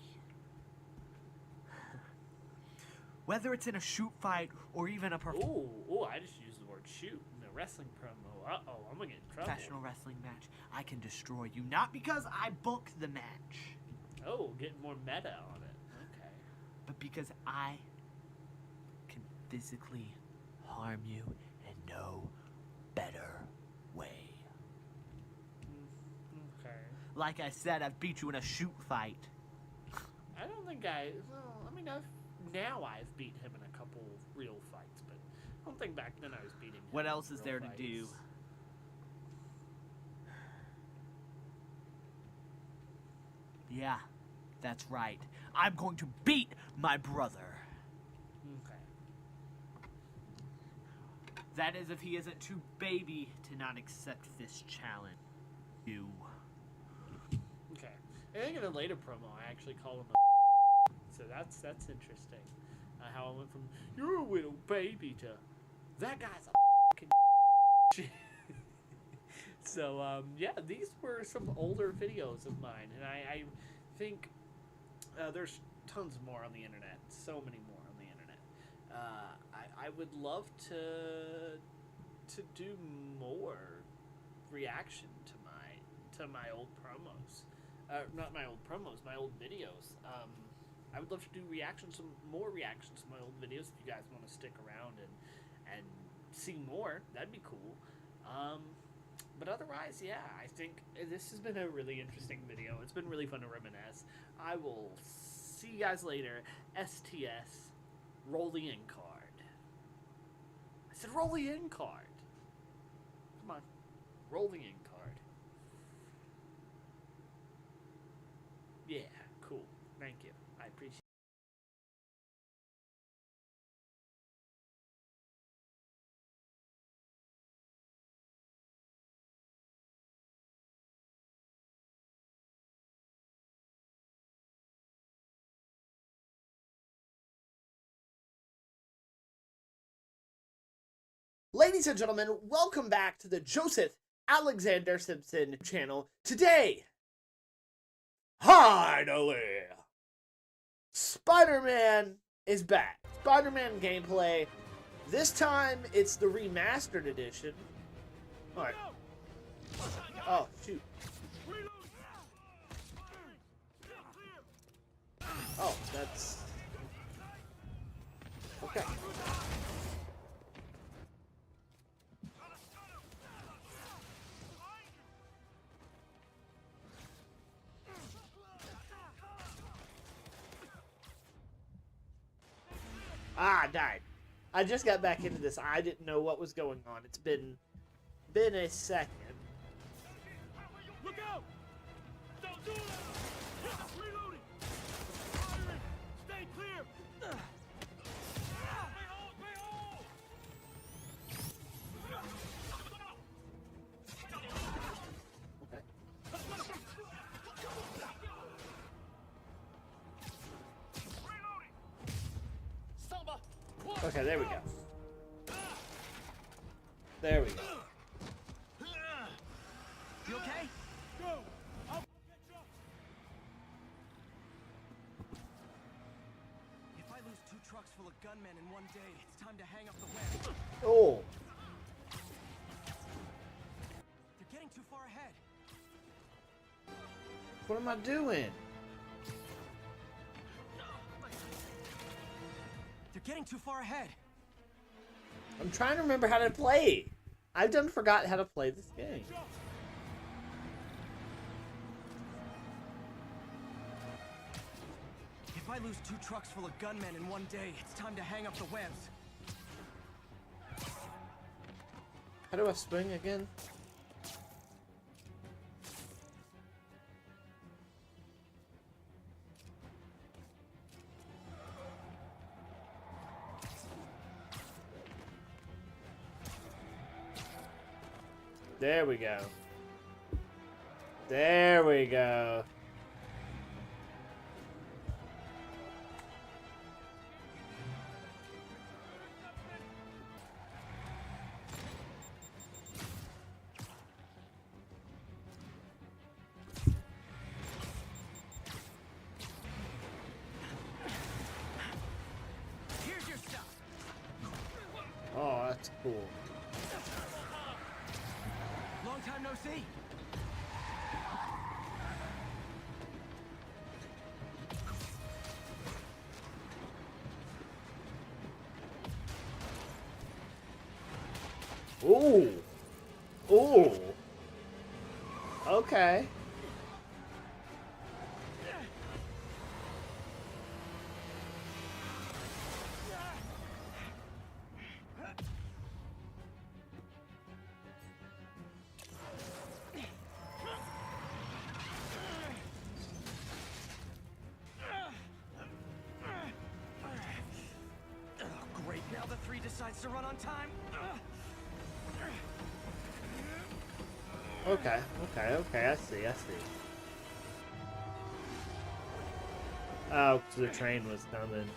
Whether it's in a shoot fight or even a Ooh, I just used the word shoot in the wrestling promo. Uh-oh, I'm gonna get in trouble. professional wrestling match, I can destroy you. Not because I booked the match, Oh, getting more meta on it. Okay. but because I can physically harm you in no better way. Okay. Like I said, I've beat you in a shoot fight. I don't think well, I mean, I've beaten him in a couple real fights, but I don't think back then I was beating him. What in else is real there to fights. do? Yeah, that's right. I'm going to beat my brother. Okay. That is if he isn't too baby to not accept this challenge. You. Okay. I think in a later promo, I actually call him a so that's interesting. How I went from you're a little baby to that guy's a fucking So yeah, these were some older videos of mine, and I think there's tons more on the internet, so many more on the internet. I would love to do more reaction to my old promos. Not my old promos, my old videos. I would love to do some more reactions to my old videos if you guys want to stick around and see more. That'd be cool. But otherwise, yeah, I think this has been a really interesting video. It's been really fun to reminisce. I will see you guys later. STS, roll the in card. I said roll the in card. Come on, roll the in card. Yeah, cool. Thank you. I appreciate it. Ladies and gentlemen, welcome back to the Joseph Alexander Simpson channel. Today, finally, Spider-Man is back. Spider-Man gameplay. This time, it's the remastered edition. Alright. Oh, shoot. Oh, that's... Okay. Ah, died. I just got back into this. I didn't know what was going on. It's been a second. Look out! Don't do that! Reloading! Firing! Stay clear! Okay, there we go. There we go. You okay? Go! I'll get you! gunmen in one day. It's time to hang up the web. Oh. They're getting too far ahead. What am I doing? They're getting too far ahead. I'm trying to remember how to play. I've done forgot how to play this game. If I lose 2 trucks full of gunmen in one day, it's time to hang up the webs. How do I swing again? There we go. There we go. Here's your stuff. Oh, that's cool. Long time no see. Ooh. Ooh. Okay. Oh, great. Now the 3 decides to run on time. Okay. Okay. I see. Oh, 'cause the train was coming.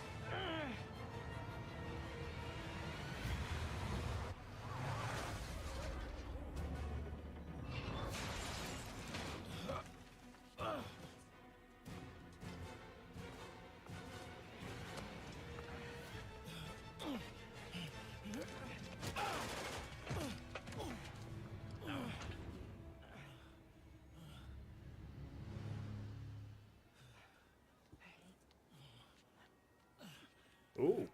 Ooh.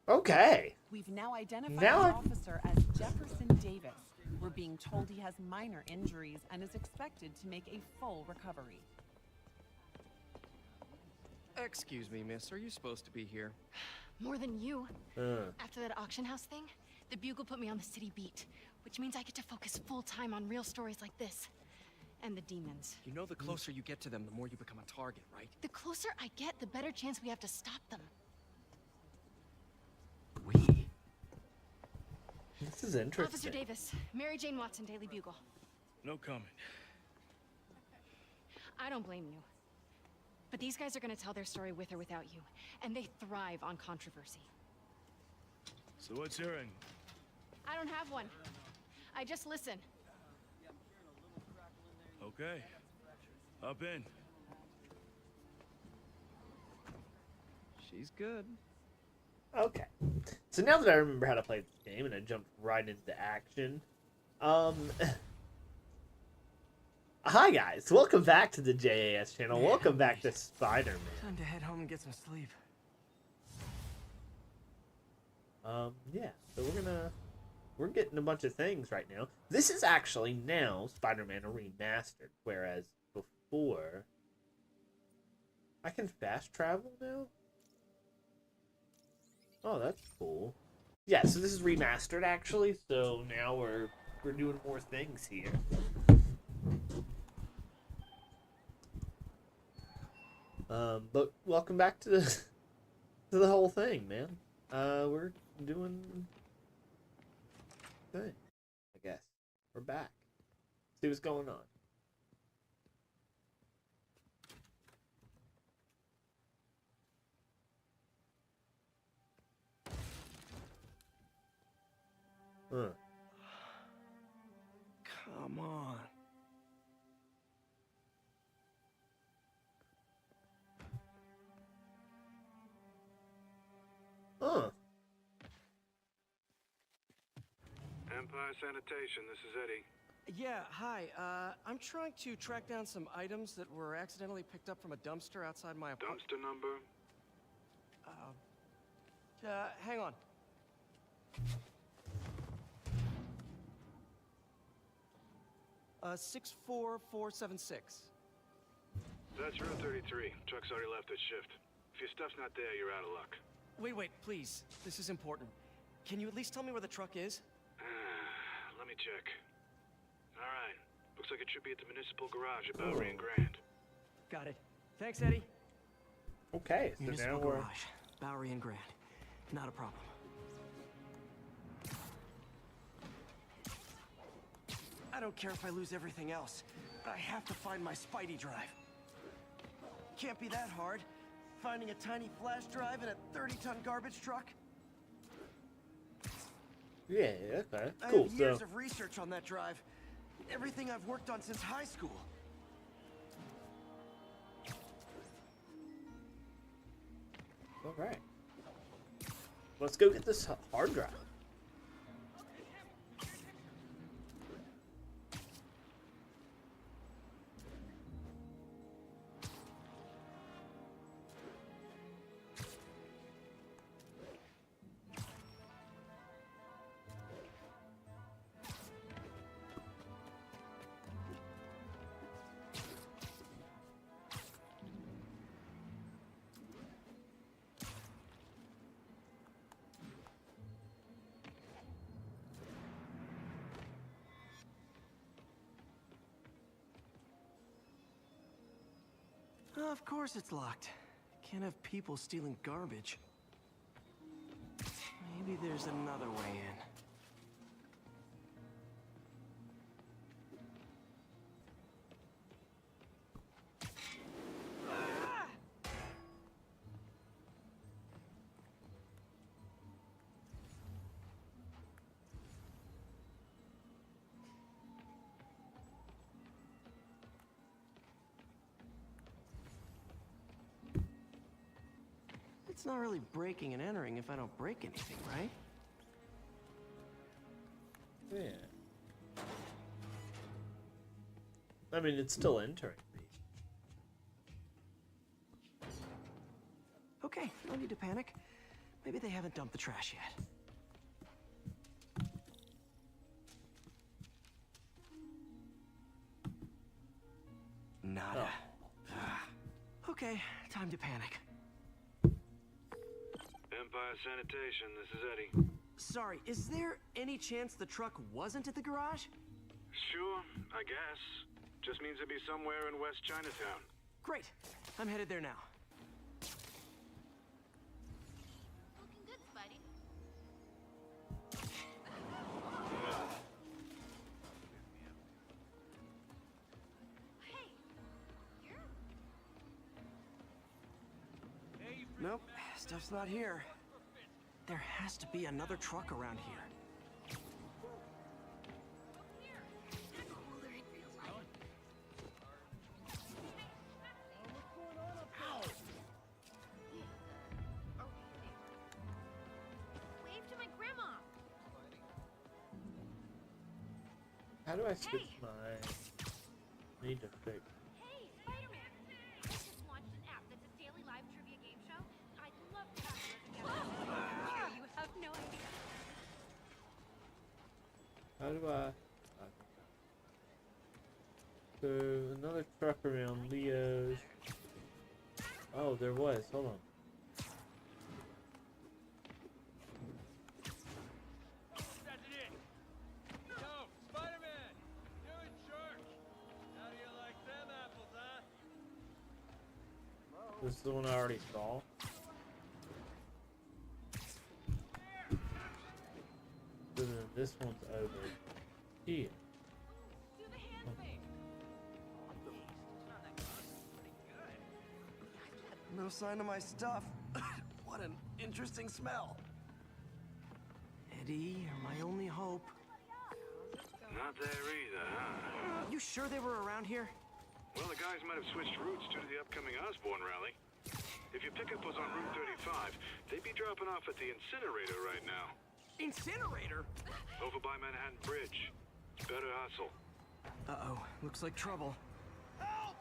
Okay. We've now identified Now the I- officer as Jefferson Davis. We're being told he has minor injuries and is expected to make a full recovery. Excuse me, miss. Are you supposed to be here? More than you. After that auction house thing, the Bugle put me on the city beat, which means I get to focus full-time on real stories like this. And the demons. You know the closer you get to them, the more you become a target, right? The closer I get, the better chance we have to stop them. We? This is interesting. Officer Davis, Mary Jane Watson, Daily Bugle. No comment. I don't blame you. But these guys are gonna tell their story with or without you, and they thrive on controversy. So what's your end? I don't have one. I just listen. Okay. Up in. She's good. Okay. So now that I remember how to play this game and I jumped right into action, hi guys, welcome back to the JAS channel. Welcome back to Spider-Man. Time to head home and get some sleep. Yeah. So we're getting a bunch of things right now. This is actually now Spider-Man Remastered, whereas before I can fast travel now. Oh, that's cool. Yeah, so this is remastered actually. So now we're doing more things here. But welcome back to the whole thing, man. We're doing thing, I guess. We're back. See what's going on. Come on. Huh. Empire Sanitation, this is Eddie. Yeah, hi. I'm trying to track down some items that were accidentally picked up from a dumpster outside my apartment. Dumpster number? Hang on. Uh, 64476. That's route 33. Truck's already left its shift. If your stuff's not there, you're out of luck. Wait, please. This is important. Can you at least tell me where the truck is? Let me check. All right. Looks like it should be at the municipal garage at Bowery and Grand. Got it. Thanks, Eddie. Okay, so Municipal now we're... garage, Bowery and Grand. Not a problem. I don't care if I lose everything else, but I have to find my Spidey drive. Can't be that hard. Finding a tiny flash drive in a 30-ton garbage truck. Yeah, okay, I cool. have years of research on that drive. Everything I've worked on since high school. All right. Let's go get this hard drive. Of course it's locked. Can't have people stealing garbage. Maybe there's another way in. It's not really breaking and entering if I don't break anything, right? Yeah. I mean, it's still entering me. Okay, no need to panic. Maybe they haven't dumped the trash yet. Nada. Okay, time to panic. Empire Sanitation, this is Eddie. Sorry, is there any chance the truck wasn't at the garage? Sure, I guess. Just means it'd be somewhere in West Chinatown. Great. I'm headed there now. Looking good, Spidey. Hey, here? Nope, stuff's not here. There has to be another truck around here. Wave to my grandma. How do I switch my... Need to fix... Hey, Spider-Man. I just launched an app that's a daily live trivia game show. I'd love to have you together. You have no idea. How do I... So, another truck around Leo's... Oh, there was. Hold on. This is the one I already saw. So then this one's over here. No sign of my stuff. What an interesting smell. Eddie, you're my only hope. Not there either, huh? You sure they were around here? Well, the guys might have switched routes due to the upcoming Osborn rally. If your pickup was on Route 35, they'd be dropping off at the incinerator right now. Incinerator? Over by Manhattan Bridge. Better hustle. Uh-oh, looks like trouble. Help!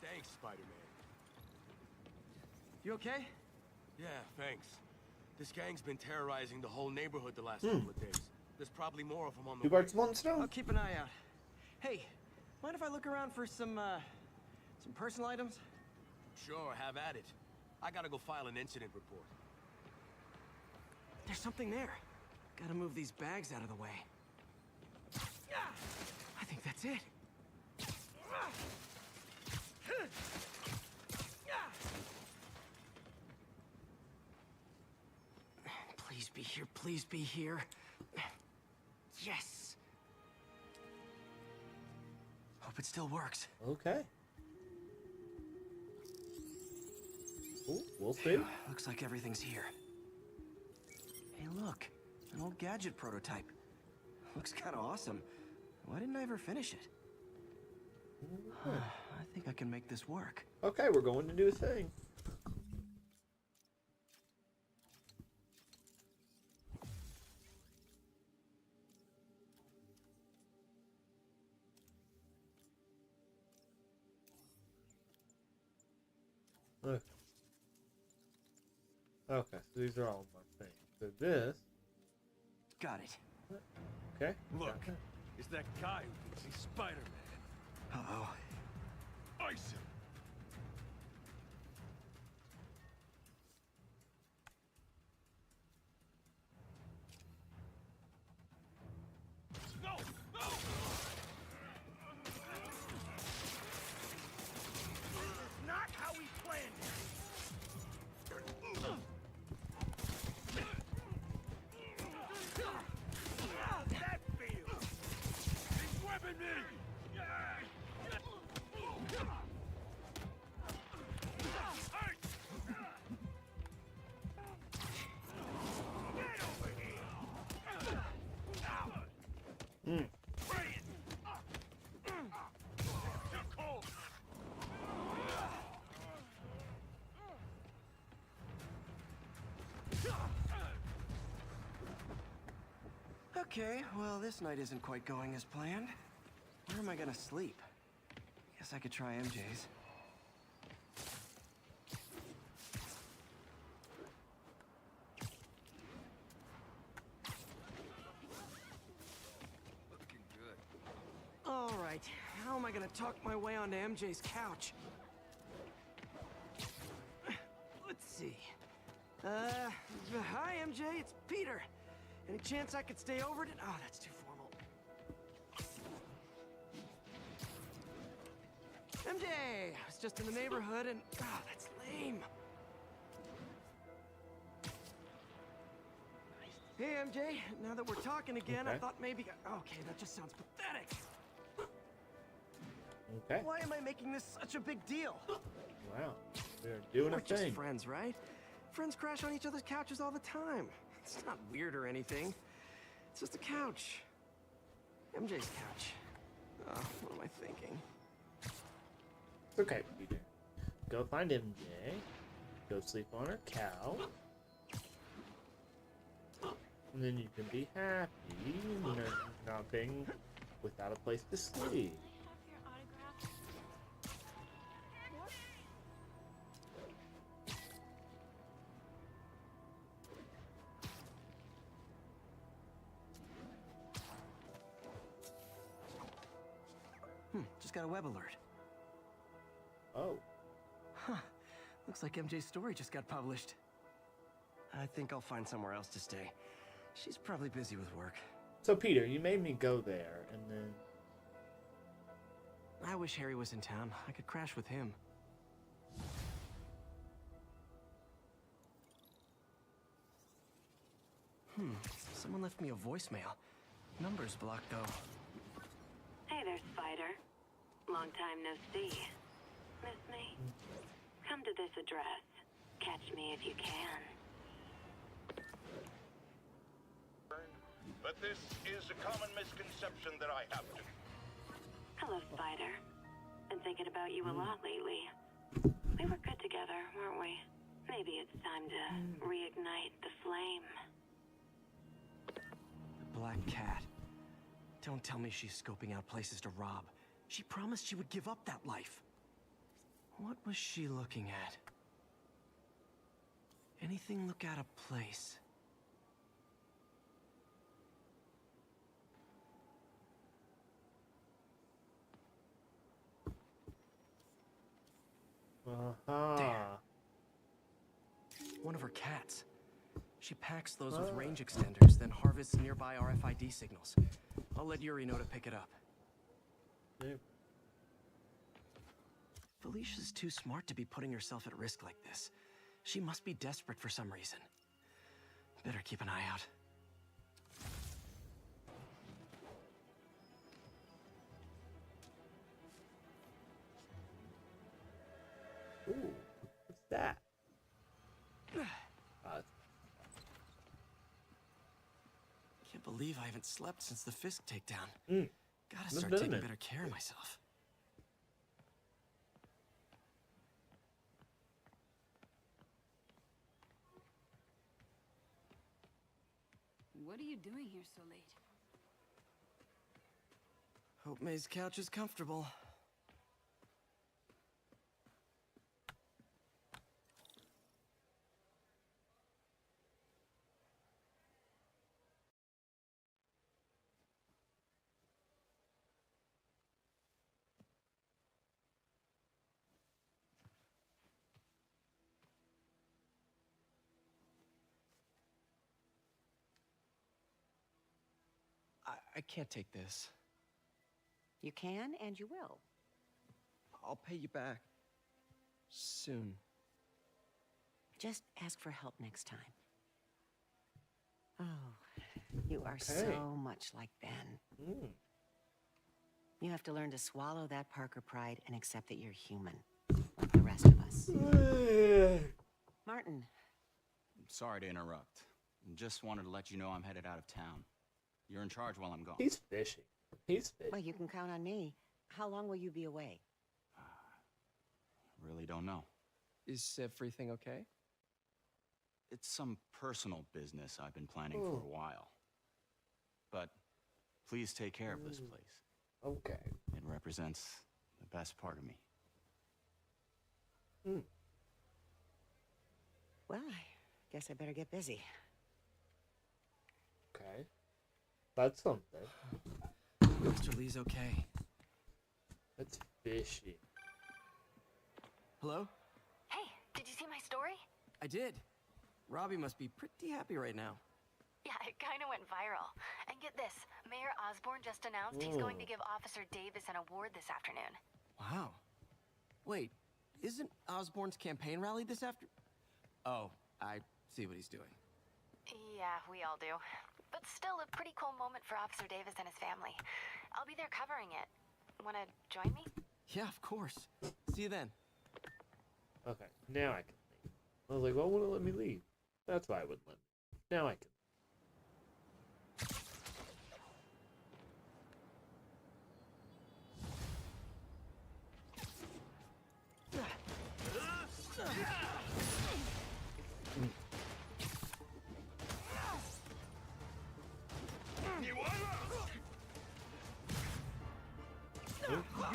Thanks, Spider-Man. You okay? Yeah, thanks. This gang's been terrorizing the whole neighborhood the last couple of days. There's probably more of them on the way. I'll keep an eye out. Hey, mind if I look around for some personal items? Sure, have at it. I gotta go file an incident report. There's something there. Gotta move these bags out of the way. I think that's it. Please be here, please be here. Yes! Hope it still works. Okay. Ooh, we'll see. Looks like everything's here. Hey, look. An old gadget prototype. Looks kind of awesome. Why didn't I ever finish it? I think I can make this work. Okay, we're going to do a thing. Okay. Okay, so these are all my things. So this. Got it. Okay. Look, it's that guy who thinks he's Spider-Man. Uh-oh. Ice him! No! No! Not how we planned That feels! He's webbing me! Okay, well, this night isn't quite going as planned. Where am I gonna sleep? Guess I could try MJ's. Looking good. All right, how am I gonna talk my way onto MJ's couch? Let's see. Hi, MJ, it's Peter. Any chance I could stay over tonight? Oh, that's too formal. MJ! I was just in the neighborhood and... Oh, that's lame. Hey, MJ, now that we're talking again, I Okay. thought maybe... Okay, that just sounds pathetic. Okay. Why am I making this such a big deal? Wow. We're doing We're a just thing. friends, right? Friends crash on each other's couches all the time. It's not weird or anything. It's just a couch. MJ's couch. Oh, what am I thinking? It's okay, Peter. Go find MJ. Go sleep on her couch. And then you can be happy, you know, not being without a place to sleep. Just got a web alert. Oh. Huh. Looks like MJ's story just got published. I think I'll find somewhere else to stay. She's probably busy with work. So Peter, you made me go there, and then... I wish Harry was in town. I could crash with him. Someone left me a voicemail. Number's blocked, though. Hey there, Spider. Long time no see. Miss me? Come to this address. Catch me if you can. But this is a common misconception that I have to. Hello, Spider. Been thinking about you a lot lately. We were good together, weren't we? Maybe it's time to reignite the flame. The Black Cat. Don't tell me she's scoping out places to rob. She promised she would give up that life. What was she looking at? Anything look out of place? There. One of her cats. She packs those with range extenders, then harvests nearby RFID signals. I'll let Yuri know to pick it up. Yep. Felicia's too smart to be putting herself at risk like this. She must be desperate for some reason. Better keep an eye out. Ooh, what's that? Can't believe I haven't slept since the Fisk takedown. Gotta It's start been a taking minute. better care of myself. What are you doing here so late? Hope May's couch is comfortable. I can't take this. You can and you will. I'll pay you back. Soon. Just ask for help next time. Oh, you are Okay. so much like Ben. You have to learn to swallow that Parker pride and accept that you're human, like the rest of us. Martin, Sorry to interrupt. Just wanted to let you know I'm headed out of town. You're in charge while I'm gone. He's fishing. He's fishing. well, you can count on me. How long will you be away? Really don't know. Is everything okay? It's some personal business I've been planning for a while. But please take care of this place. Okay. It represents the best part of me. Well, I guess I better get busy. Okay. That's something. Mr. Lee's okay. That's fishy. Hello? Hey, did you see my story? I did. Robbie must be pretty happy right now. Yeah, it kind of went viral. And get this, Mayor Osborne just announced he's going to give Officer Davis an award this afternoon. Wow. Wait, isn't Osborne's campaign rally this after? Oh, I see what he's doing. Yeah, we all do. But still a pretty cool moment for Officer Davis and his family. I'll be there covering it. Wanna join me? Yeah, of course. See you then. Okay, now I can leave. I was like, well, wouldn't let me leave. That's why I wouldn't let me. Now I can. You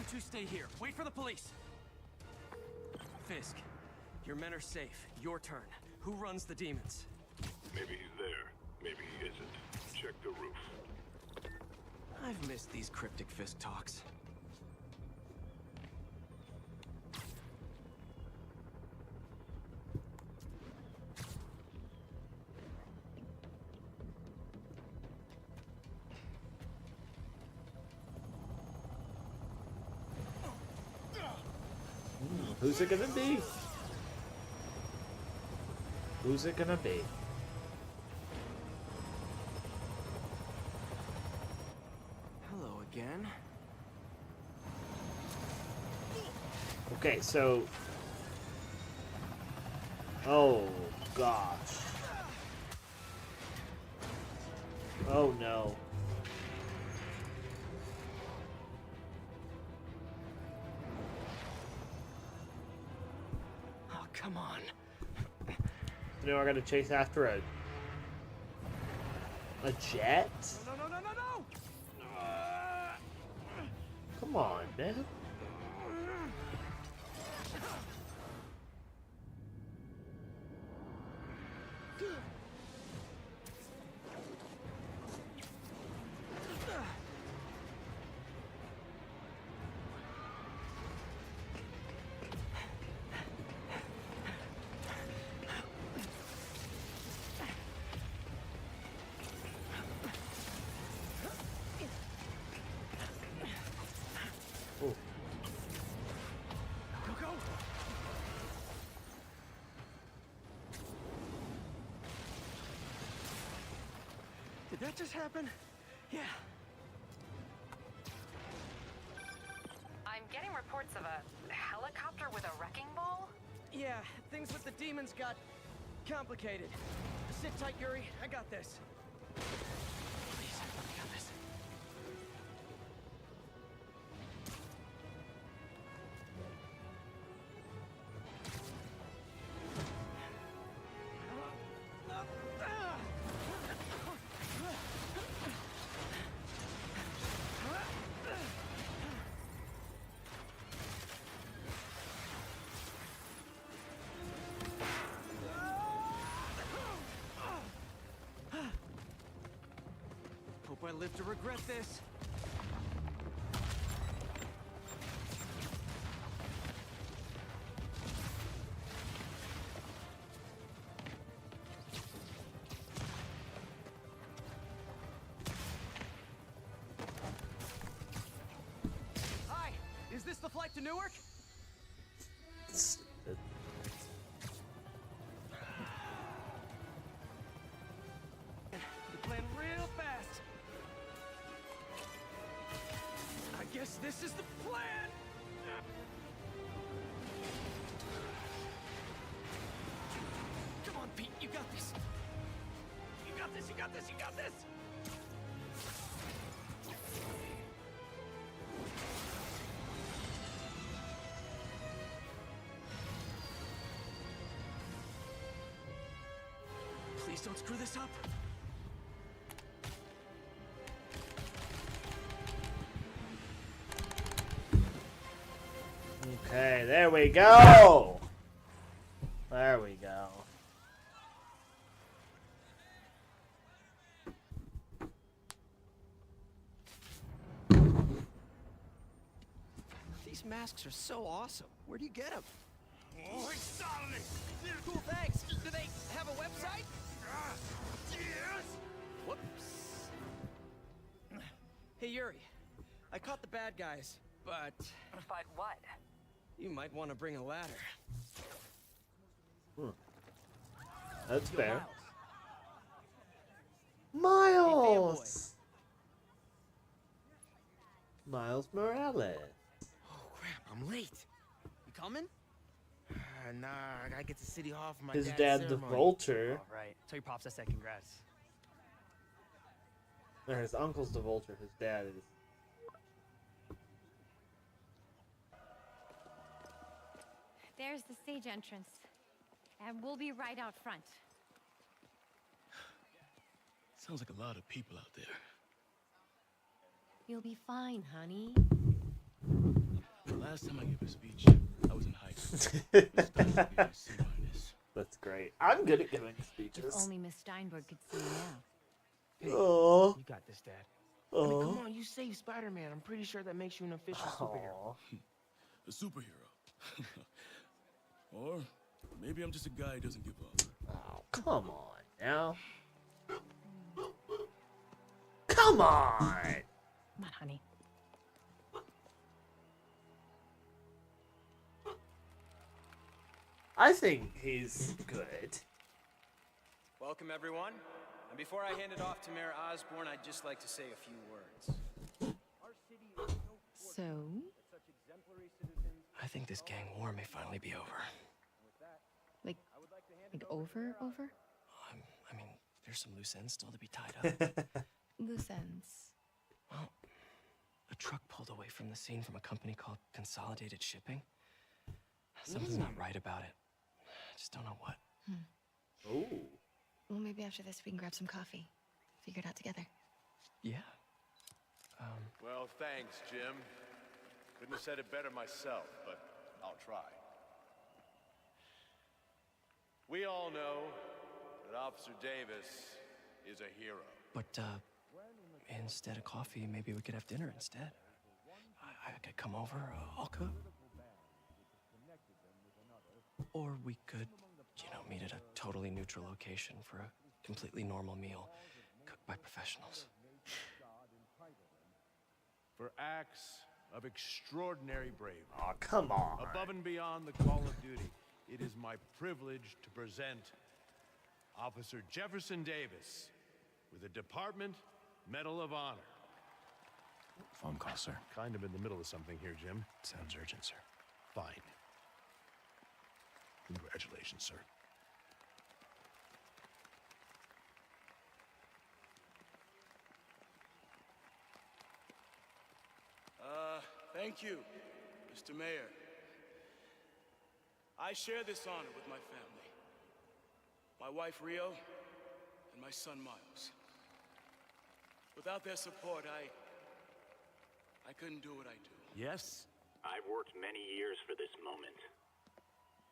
two stay here. Wait for the police. Fisk, your men are safe. Your turn. Who runs the demons? Maybe he's there. Maybe he isn't. Check the roof. I've missed these cryptic Fisk talks. Who's it gonna be? Who's it gonna be? Hello again. Okay, so... Oh, gosh. Oh, no. Oh, come on. You know, I gotta chase after a jet? No, no, no, no, no! Come on, man. Go, go! Did that just happen? Yeah. I'm getting reports of a helicopter with a wrecking ball. Yeah, things with the demons got complicated. Sit tight, Yuri. I got this. Please, I got this. Hope I live to regret this. Hi, is this the flight to Newark? You're playing real fast. I guess this is the plan. Come on, Pete, you got this. You got this, you got this, you got this. Please don't screw this up. Okay, there we go! There we go. These masks are so awesome. Where do you get them? Oh, solid. Cool, thanks. Do they have a website? Yes. Whoops. Hey, Yuri. I caught the bad guys, but... But what? You might want to bring a ladder. That's Yo, fair. Miles! Miles Morales. Oh crap, I'm late. You coming? Nah, I gotta get to City Hall for my His dad's dad, the ceremony. Vulture. Oh, right. Tell your pops I said congrats. Or his uncle's the Vulture. His dad is. There's the stage entrance. And we'll be right out front. Sounds like a lot of people out there. You'll be fine, honey. The last time I gave a speech, I was in high school. It was supposed to be a C-minus. That's great. I'm good at giving If speeches. only Miss Steinberg could see you now. Hey, Oh. you got this, Dad. I mean, Oh. come on, you saved Spider-Man. I'm pretty sure that makes you an official superhero. A superhero. Or maybe I'm just a guy who doesn't give up. Oh, come on now. Come on! Come on, honey. I think he's good. Welcome, everyone. And before I hand it off to Mayor Osborne, I'd just like to say a few words. So? I think this gang war may finally be over. Like over? I mean, there's some loose ends still to be tied up. Loose ends. Well, a truck pulled away from the scene from a company called Consolidated Shipping. Something's not right about it. I just don't know what. Oh. Well, maybe after this we can grab some coffee. Figure it out together. Yeah. Well, thanks, Jim. Couldn't have said it better myself, but I'll try. We all know that Officer Davis is a hero. But, instead of coffee, maybe we could have dinner instead. I could come over, I'll cook. Or we could, meet at a totally neutral location for a completely normal meal, cooked by professionals. For acts of extraordinary bravery. Oh, come on. Above and beyond the call of duty, it is my privilege to present Officer Jefferson Davis with the Department Medal of Honor. Phone call, sir. Kind of in the middle of something here, Jim. Sounds urgent, sir. Fine. Congratulations, sir. Thank you, Mr. Mayor. I share this honor with my family. My wife, Rio, and my son, Miles. Without their support, I couldn't do what I do. Yes? I've worked many years for this moment.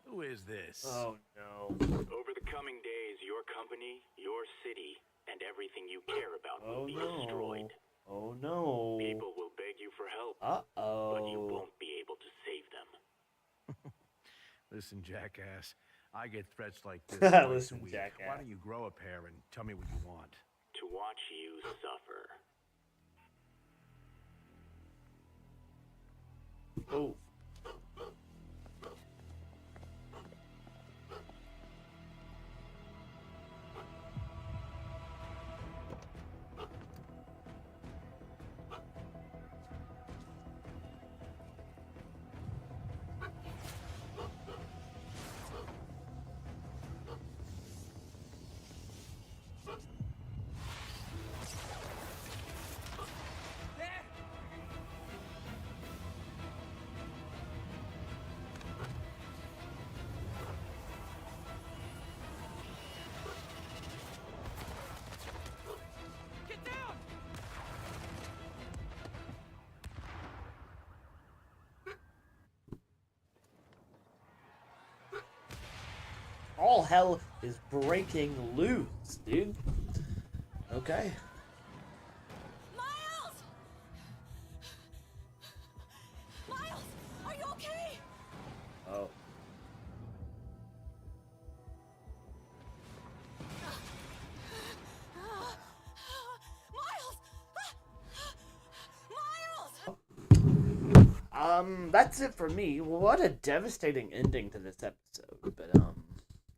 Who is this? Oh, no. Over the coming days, your company, your city, and everything you care about will be destroyed. Oh, no. People will beg you for help. Uh-oh. But you won't be able to save them. Listen, jackass. I get threats like this. Listen, twice a week. jackass. Why don't you grow a pair and tell me what you want? To watch you suffer. Oh. All hell is breaking loose, dude. Okay. Miles! Miles, are you okay? Oh. That's it for me. What a devastating ending to this episode. But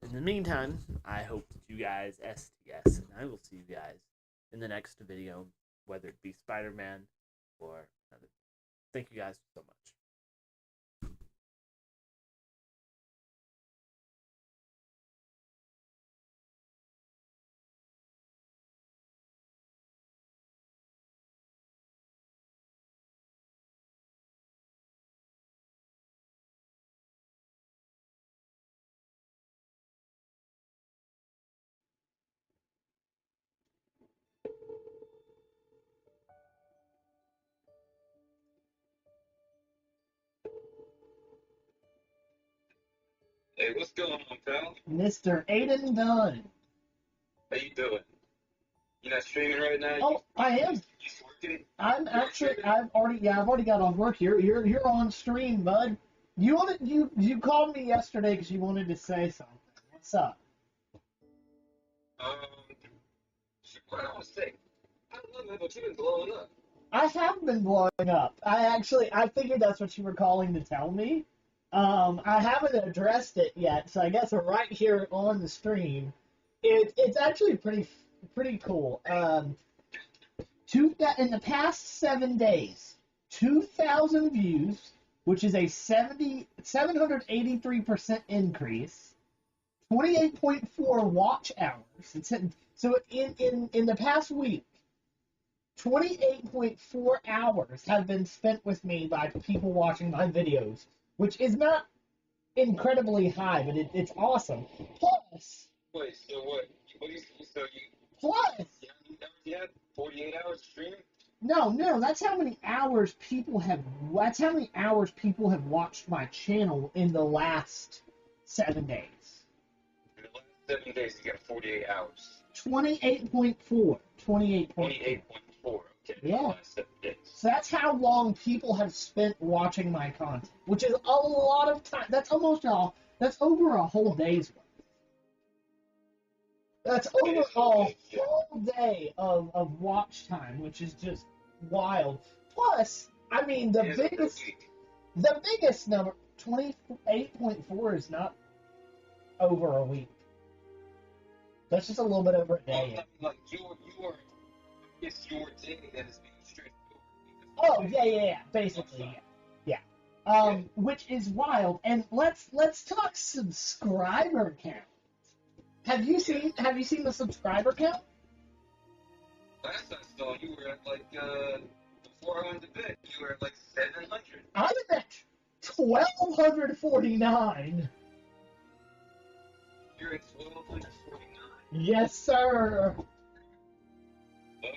in the meantime, I hope that you guys STS, and I will see you guys in the next video, whether it be Spider-Man or another. Thank you guys so much. Hey, what's going on, pal? Mr. Aiden Dunn. How you doing? You not streaming right now? Oh, I am. You working? I'm actually. I've already got off work. You're on stream, bud. You called me yesterday because you wanted to say something. What's up? What I was saying, I don't know, but you've been blowing up. I have been blowing up. I figured that's what you were calling to tell me. I haven't addressed it yet, so I guess right here on the stream, it's actually pretty cool. In the past 7 days, 2,000 views, which is a 783% increase. 28.4 watch hours. So in the past week, 28.4 hours have been spent with me by people watching my videos, which is not incredibly high, but it's awesome. Plus, Wait, so what? What do you so you? Plus, you had 48 hours streaming? no, that's how many hours people have. That's how many hours people have watched my channel in the last 7 days. In the last 7 days, you got 48 hours. 28.4. 28.4. Okay. Yeah. The last 7 days. So that's how long people have spent watching my content, which is a lot of time. That's over a whole day's worth. That's over a full day of watch time, which is just wild. Plus, I mean, the biggest number, 28.4, is not over a week. That's just a little bit over a day. Like it's your day that is being streamed. Oh yeah, basically, yeah. Which is wild. And let's talk subscriber count. Have you seen the subscriber count? Last I saw, you were at like before I went to bed, you were at like 700. I'm at 1,249. You're at 1,249. Yes, sir. How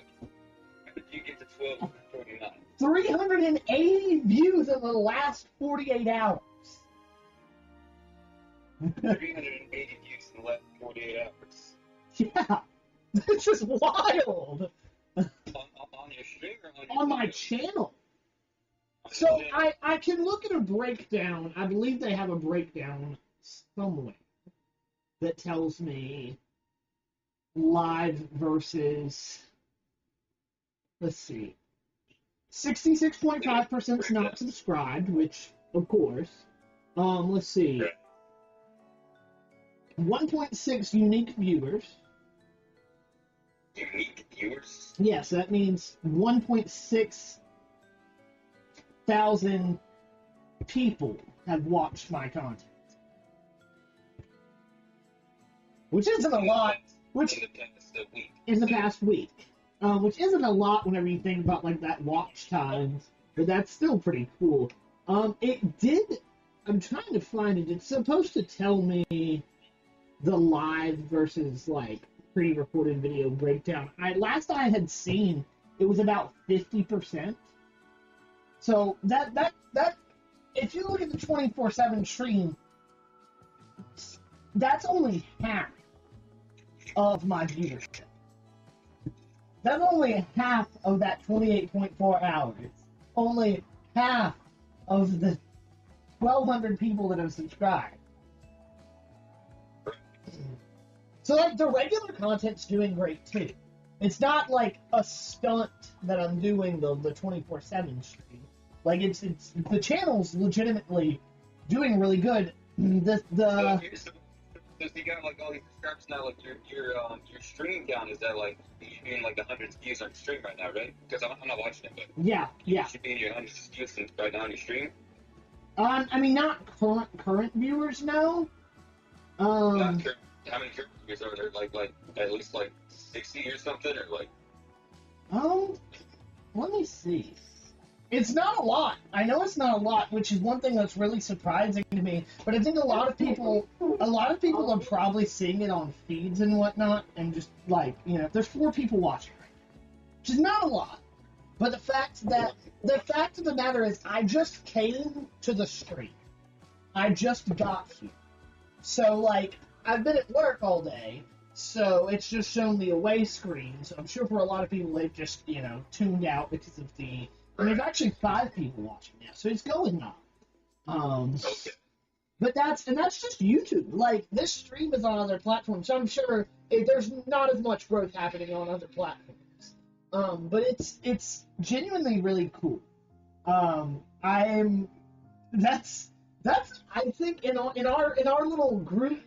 did you get to 1,249? 380 views in the last 48 hours. 380 views in the last 48 hours. Yeah, this is wild. On your stream or on my channel. So I can look at a breakdown. I believe they have a breakdown somewhere that tells me live versus, let's see, 66.5% is not subscribed, which of course. Let's see. 1.6 unique viewers. Unique viewers? Yes, that means 1.6 thousand people have watched my content. Which isn't a lot. In the past week. Which isn't a lot whenever you think about like that watch time, but that's still pretty cool. It did. I'm trying to find it. It's supposed to tell me the live versus like pre-recorded video breakdown. Last I had seen, it was about 50%. So that if you look at the 24/7 stream, that's only half of my viewership. That's only half of that 28.4 hours. Only half of the 1,200 people that have subscribed. So, like, the regular content's doing great, too. It's not, like, a stunt that I'm doing the 24/7 stream. Like, it's the channel's legitimately doing really good. So you got, like, all these subscribers now, like, your stream count is at, like, you should be in, like, the hundreds of views on your stream right now, right? Because I'm not watching it, but... Yeah. You should be in your hundreds of views right now on your stream? I mean, not current viewers, no. How many current viewers are there? Like at least like 60 or something, or like? Let me see. It's not a lot. I know it's not a lot, which is one thing that's really surprising to me. But I think a lot of people are probably seeing it on feeds and whatnot, and just like, you know, there's 4 people watching right now, which is not a lot. But the fact of the matter is, I just came to the stream. I just got here. So, like, I've been at work all day, so it's just shown the away screen. So I'm sure for a lot of people, they've just, you know, tuned out because of the... And there's actually 5 people watching now, so it's going up. Okay. But that's just YouTube. Like, this stream is on other platforms, so I'm sure there's not as much growth happening on other platforms. But it's genuinely really cool. That's That's, I think, in our little group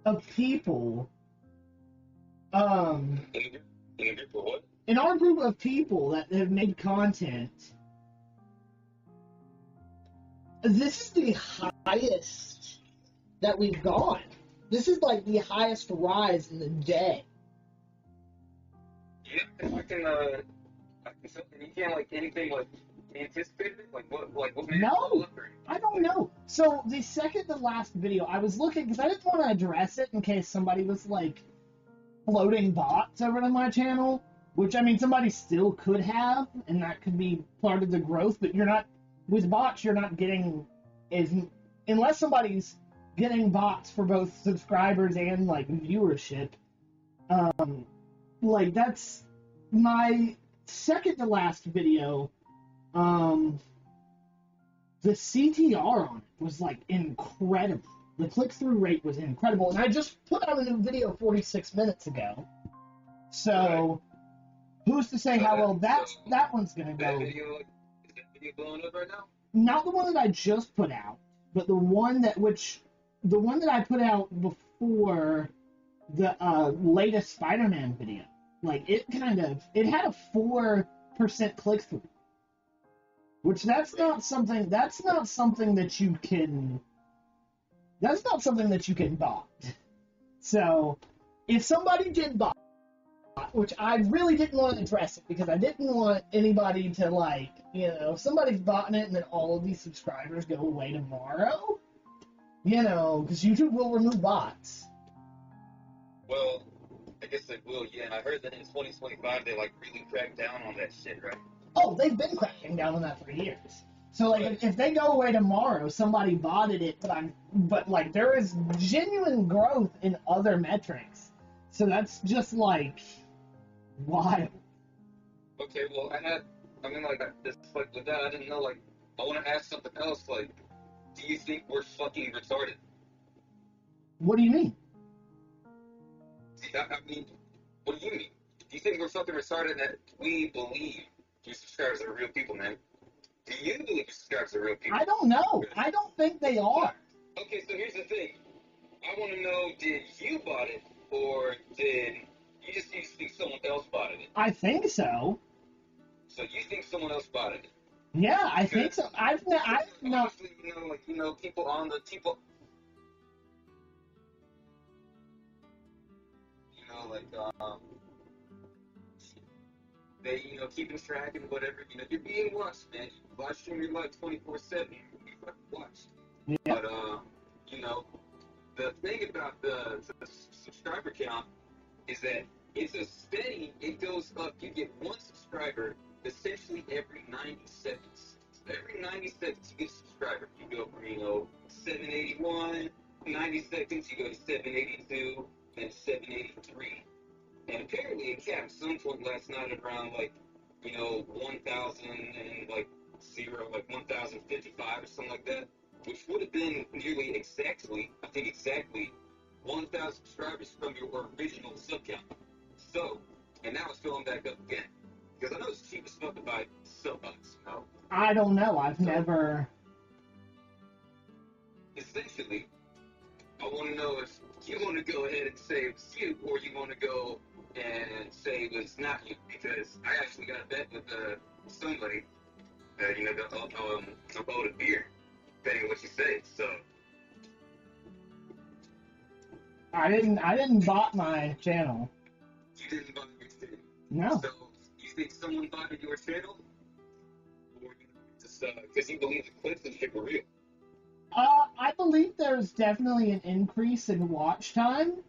of people, In a group of what? in our group of people that have made content, this is the highest that we've gone. This is like the highest rise in the day. Yeah, I can you can't like anything like anticipate it? Like what made it No, blow up or I don't know. So the second to last video, I was looking because I didn't want to address it in case somebody was like floating bots over to my channel, which I mean somebody still could have, and that could be part of the growth. But you're not with bots. You're not getting as unless somebody's getting bots for both subscribers and like viewership. Like that's my second to last video. The CTR on it was like incredible. The click-through rate was incredible, and I just put out a new video 46 minutes ago. So, who's to say how well that one's gonna go? is that video blowing up right now? Not the one that I just put out, but the one that I put out before the latest Spider-Man video. Like it had a 4% click-through. Which that's not something that you can bot. So if somebody did bot, which I really didn't want to address it because I didn't want anybody to like, if somebody's botting it and then all of these subscribers go away tomorrow, because YouTube will remove bots. Well, I guess they will, yeah. And I heard that in 2025 they like really cracked down on that shit, right? Oh, they've been cracking down on that for years. So like, if they go away tomorrow, somebody botted it, but like there is genuine growth in other metrics. So that's just like wild. Okay, well with that I didn't know. Like, I want to ask something else. Like, do you think we're fucking retarded? What do you mean? I mean, what do you mean? Do you think we're fucking retarded that we believe your subscribers are real people, man? Do you believe your subscribers are real people? I don't know. I don't think they are. Okay, so here's the thing. I want to know, did you bot it, or did you just think someone else botted it? I think so. So you think someone else botted it? Yeah, I think so. I've not. Obviously, people on the people. They, keeping track and whatever. You're being watched, man. You live stream your life 24/7. You fucking watched. Yeah. But the thing about the subscriber count is that it's a steady. It goes up. You get one subscriber essentially every 90 seconds. So every 90 seconds you get a subscriber. You go from 781, 90 seconds. You go to 782, then 783. And apparently it capped at some point last night at around 1,000 and 1,055 or something like that, which would have been nearly exactly 1,000 subscribers from your original sub count. So, and now it's going back up again. Because I know it's cheap as fuck to buy sub bots, I don't know. I've never. Essentially, I want to know if you want to go ahead and say it's you, or you want to go and say it was not you, because I actually got a bet with somebody that about a beer, depending on what you say. So I didn't bot my channel. you didn't buy your channel. No. So you think someone bought your channel, or just because you believe the clips and shit were real? I believe there's definitely an increase in watch time.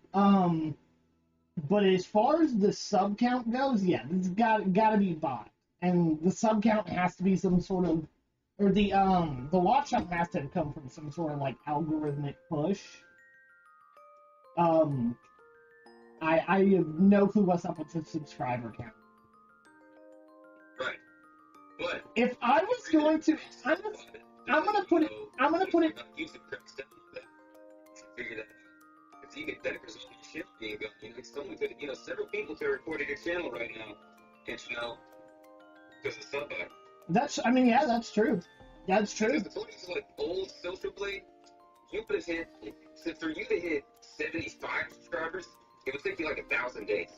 But as far as the sub count goes, yeah, it's got to be bot, and the sub count has to be some sort of, or the watch time has to come from some sort of algorithmic push. I have no clue what's up with the subscriber count. Right, but if I was going to, I'm gonna put it. YouTube cracks down on that. Figure that out. If you get deckers on your shit being gone, someone could, several people could have recorded your channel right now, can't you know? Because of sub bot. That's true. That's true. Because according to like old Social Blade, you would have hit, so for you to hit 75 subscribers, it would take you like 1,000 days.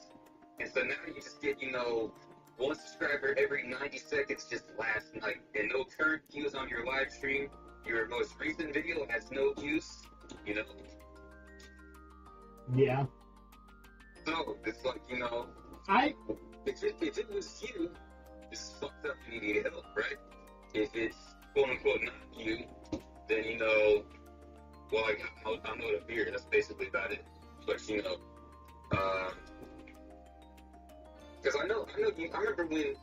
And so now you just get, you know, one subscriber every 90 seconds just last night. And no current views on your live stream. Your most recent video has no views, you know. Yeah. So it's like, you know, if it was you, this is fucked up, you need to get help, right? If it's quote unquote not you, then you know, well, like, I'm not a beer, that's basically about it. But you know, because I remember when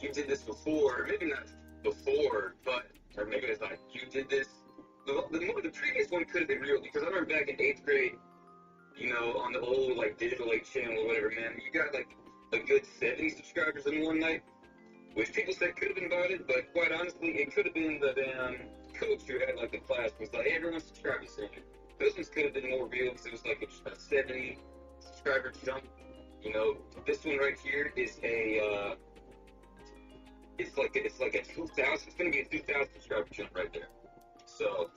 you did this before, maybe not before, but, or maybe it's like you did this, the previous one could have been real, because I remember back in 8th grade, you know, on the old, like, Digital 8 channel or whatever, man, you got, like, a good 70 subscribers in one night, which people said could have been about it, but quite honestly, it could have been the damn coach who had, like, the class was like, hey, everyone subscribe to something. Those ones could have been more real, because it was, like, a 70 subscriber jump. You know, this one right here is a, it's like a 2,000, it's gonna be a 2,000 subscriber jump right there. So.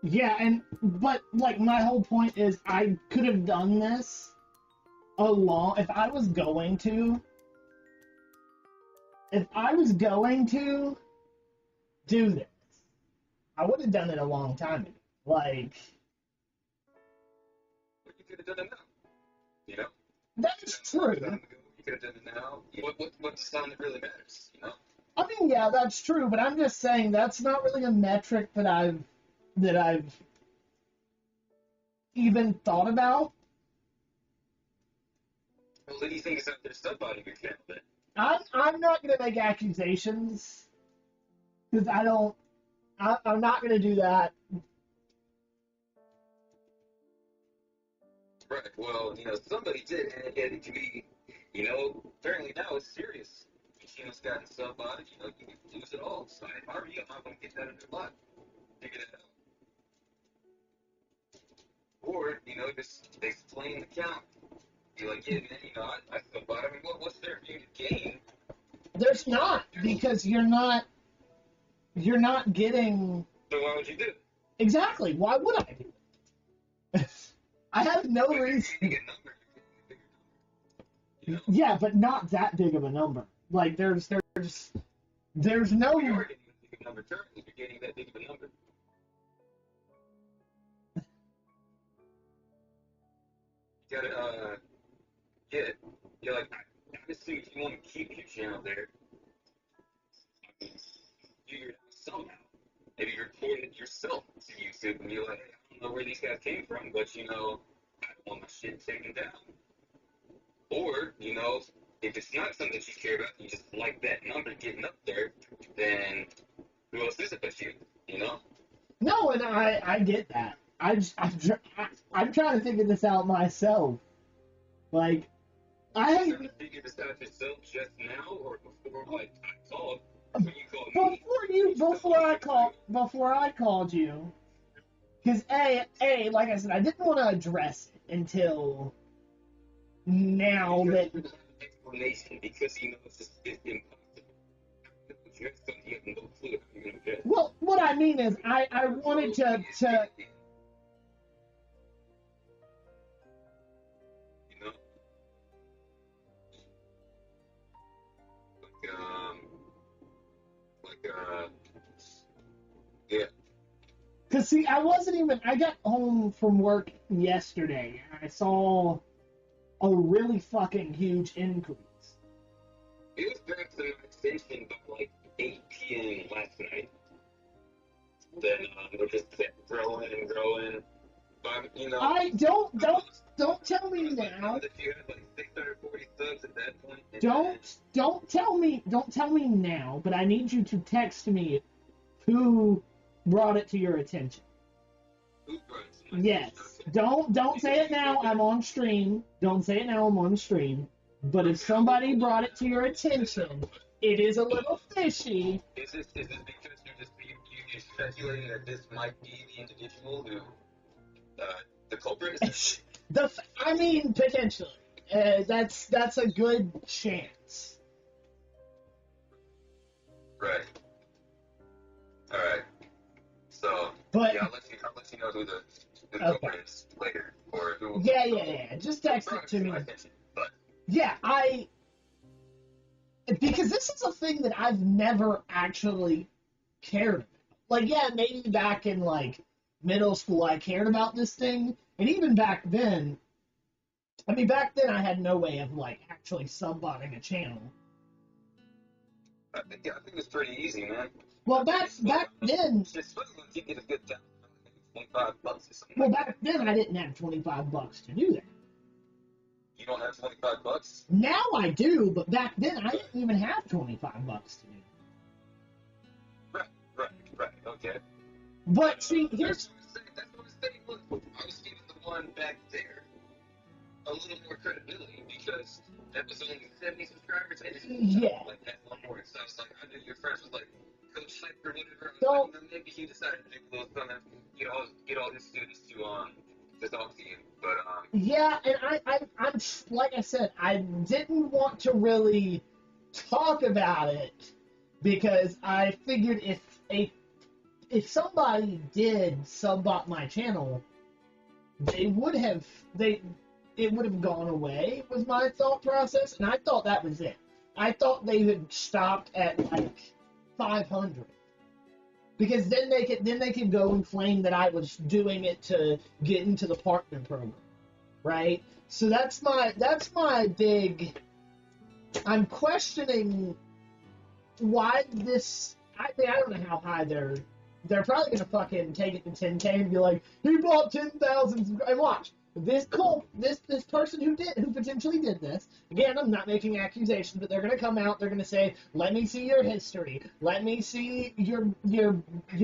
Yeah, but, like, my whole point is I could have done this if I was going to do this, I would have done it a long time ago. Like. You could have done it now. You know? That's true. You could have done it now. What's the sound that really matters, you know? I mean, yeah, that's true, but I'm just saying that's not really a metric that I've even thought about. Well, then you think it's out there stuff out of your channel then? I'm not gonna make accusations because I'm not gonna do that. Right. Well, you know, somebody did, and it can be, you know, apparently now it's serious. Your channel's gotten sub on it, you know, you can lose it all. So if I were you, I'm not gonna get that in your life. Figure that out. Or, you know, just explain the count. Be like, yeah, man, you know, I feel bad. I mean, what's there for you to gain? There's not, because you're not getting. So why would you do it? Exactly. Why would I do it? I have no reason. Yeah, but not that big of a number. Like, there's no. You're getting that big of a number currently. You're getting that big of a number. You gotta, you're like, obviously, if you want to keep your channel there, I mean, figure it out somehow. Maybe record it yourself to YouTube and you're like, hey, I don't know where these guys came from, but, you know, I don't want my shit taken down. Or, you know, if it's not something that you care about, you just like that number getting up there, then who else is it but you, you know? No, and I get that. I'm trying to figure this out myself. Like, You're trying to figure this out yourself just now, or before, like, I called, when you called me? Before I called you, because like I said, I didn't want to address it until now that. Explanation, because you know it's impossible. You have something you have no clue how you're gonna get. Well, what I mean is, I wanted to. You know, yeah. Cause see, I got home from work yesterday and I saw a really fucking huge increase. It was back to my extension by like 8 p.m. last night. Then it just kept growing and growing. But, you know, Don't tell me now. If you had like 640 subs at that point. Don't tell me now. But I need you to text me who brought it to your attention. Who brought it to my Yes. attention? Don't say it now. I'm on stream. Don't say it now. I'm on stream. But if somebody brought it to your attention, it is a little fishy. Is this because you're speculating that this might be the individual who the culprit is? I mean, potentially. That's a good chance. Right. All right. So, But yeah, I'll let you know who the culprit is later, or who. Yeah. Just text it to me. But Yeah, because this is a thing that I've never actually cared about. Like, yeah, maybe back in like middle school I cared about this thing, and even back then, I mean, back then I had no way of like actually subbotting a channel. I think it's pretty easy, man. Well, back then. It's funny when you get a good time, $25 or something. Well, back then I didn't have $25 to do that. You don't have $25? Now I do, but back then I didn't even have $25 to do. Right. Okay. But see, here's. That's what I'm saying. Look, I was giving the one back there a little more credibility because that was only 70 subscribers, and like that one more. So I was like, I knew your friends was like Coach Hype or whatever. I was like, maybe he decided to do a little something, get all his students to talk to you. But Yeah, and I'm like I said, I didn't want to really talk about it because I figured if somebody did subbot my channel, it would have gone away, was my thought process, and I thought that was it. I thought they had stopped at like 500. Because then they could go and claim that I was doing it to get into the partner program, right? So that's my big. I'm questioning why this. I mean, I don't know how high they're probably gonna fucking take it to 10K and be like, he bought 10,000. And watch this person who potentially did this. Again, I'm not making accusations, but they're gonna come out. They're gonna say, "Let me see your history. Let me see your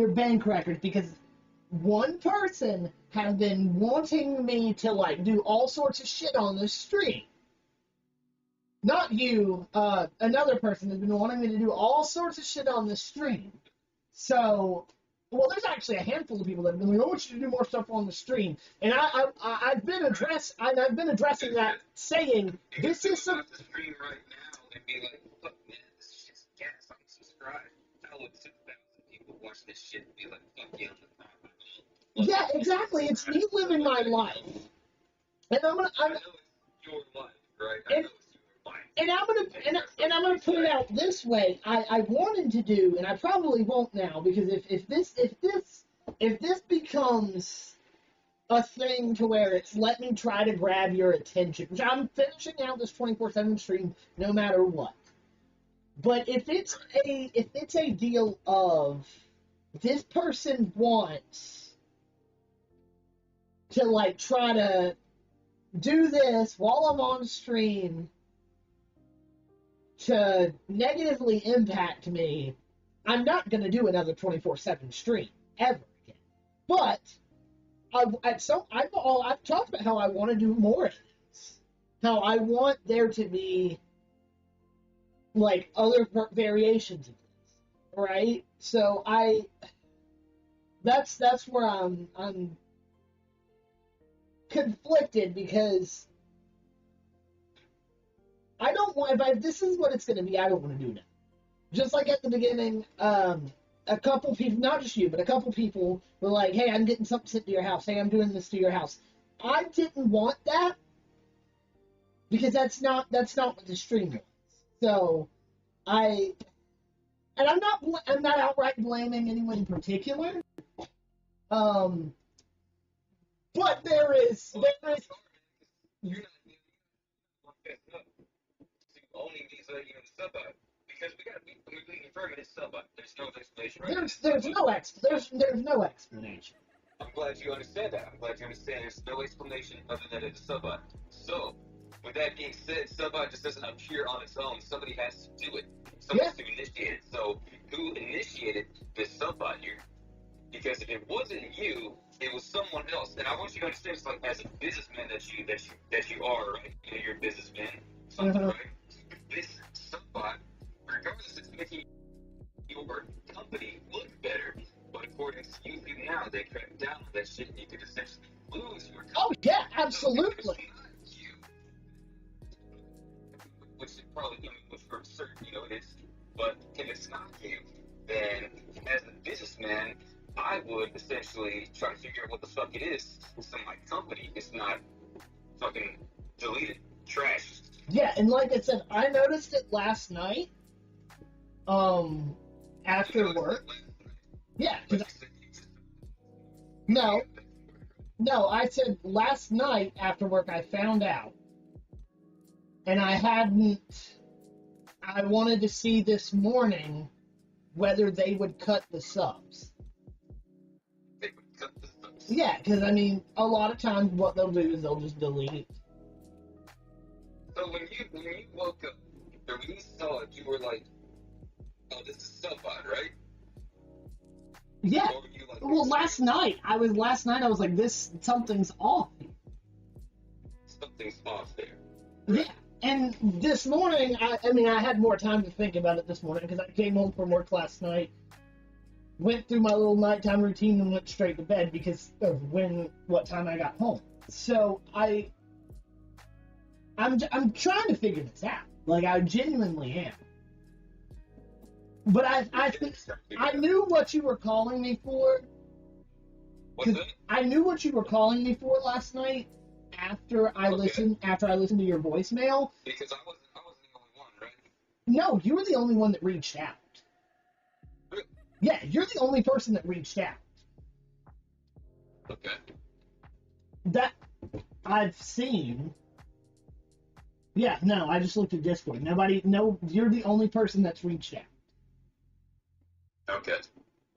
bank records," because one person has been wanting me to like do all sorts of shit on the stream. Not you. Another person has been wanting me to do all sorts of shit on the stream. So. Well, there's actually a handful of people that have been like, "I want you to do more stuff on the stream," and I've been addressing that, saying this is some. The stream right now and be like, "Look, man, this is just gas. I'm subscribed." I'll look 6,000 people watch this shit and be like, "Fuck yeah, Yeah, exactly. It's me living my life, and I know it's your life, right? I know it's your life. And I'm gonna put it out this way. I wanted to do, and I probably won't now, because if this becomes a thing to where it's let me try to grab your attention, which I'm finishing out this 24/7 stream no matter what. But if it's a deal of this person wants to like try to do this while I'm on stream to negatively impact me, I'm not going to do another 24/7 stream ever again. But I've talked about how I want to do more of this. How I want there to be like other variations of this, right? So that's where I'm conflicted, because I don't want, if this is what it's going to be, I don't want to do it. Just like at the beginning, a couple people, not just you, but a couple people were like, "Hey, I'm getting something sent to your house. Hey, I'm doing this to your house." I didn't want that, because that's not what the stream was. So, I'm not outright blaming anyone in particular. But there is. You're not owning these, sub-out, because we got to be completely confirming it's sub-out. There's no explanation. Right? There's no explanation. I'm glad you understand that. I'm glad you understand there's no explanation other than it's a sub-out. So, with that being said, sub-out just doesn't appear on its own. Somebody has to do it. Someone has to initiate it. So, who initiated this sub-out here? Because if it wasn't you, it was someone else. And I want you to understand, it's like, as a businessman that you are, right? You're a businessman, right? This sub-bot, regardless, it's making your company look better. But according to YouTube now, they cracked down on that shit, and you could essentially lose your company. Oh yeah, absolutely. So it's not you, which is probably, which for certain, it's But if it's not you, then as a businessman, I would essentially try to figure out what the fuck it is, so my company is not fucking deleted, trashed. Yeah, and like I said, I noticed it last night. After work. Yeah. No, I said last night after work I found out, and I wanted to see this morning whether they would cut the subs. They would cut the subs. Yeah, because I mean, a lot of times what they'll do is they'll just delete. So when you woke up, or when you saw it, you were like, "Oh, this is sub-bot, right?" Yeah. Or were you like, Well, last night I was like, something's off. Something's off there. Yeah. And this morning, I had more time to think about it this morning because I came home from work last night, went through my little nighttime routine, and went straight to bed because of what time I got home. So I'm trying to figure this out. Like, I genuinely am. But I knew what you were calling me for. I knew what you were calling me for last night after I listened to your voicemail. Because I wasn't the only one, right? No, you were the only one that reached out. Really? Yeah, you're the only person that reached out. Okay. That I've seen. Yeah, no, I just looked at Discord. You're the only person that's reached out. Okay.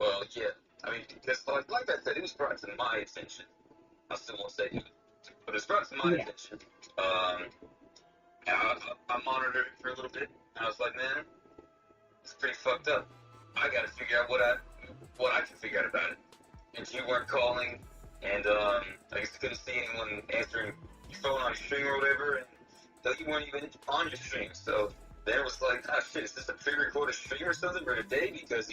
Well, yeah. I mean, because like I said, it was brought to my attention. I still won't say who, but it's brought to my attention. And I monitored it for a little bit. And I was like, man, it's pretty fucked up. I gotta figure out what I can figure out about it. And you weren't calling, and I guess you couldn't see anyone answering your phone on your stream or whatever, and so you weren't even on your stream. So then it was like, ah, shit, is this a pre-recorded stream or something for today? Because,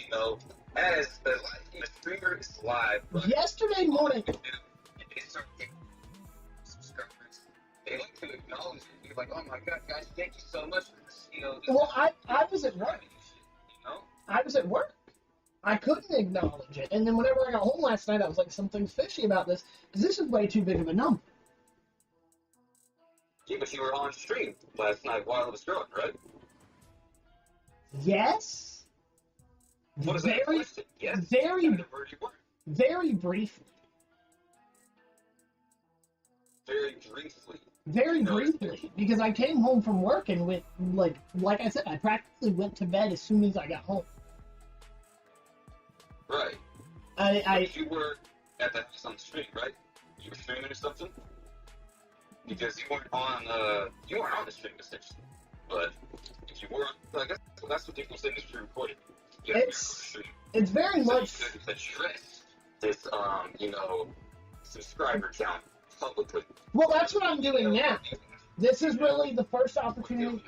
as a streamer is live. Yesterday morning. They start getting subscribers. They like to acknowledge it. You're like, oh my god, guys, thank you so much for this. Well, I was at work. I was at work. I couldn't acknowledge it. And then whenever I got home last night, I was like, something's fishy about this, because this is way too big of a number. Yeah, but you were on stream last night while it was growing, right? Yes. What is that question? Yes. Very briefly. Very briefly. Very briefly, because I came home from work and went, like I said, I practically went to bed as soon as I got home. Right. But you were at the house on stream, right? You were streaming or something? Because you weren't on the stream essentially. But if you were, I guess that's what people say is pre-recorded. It's very much. So you could address this, subscriber count publicly. Well, that's what I'm doing now. This is really the first opportunity.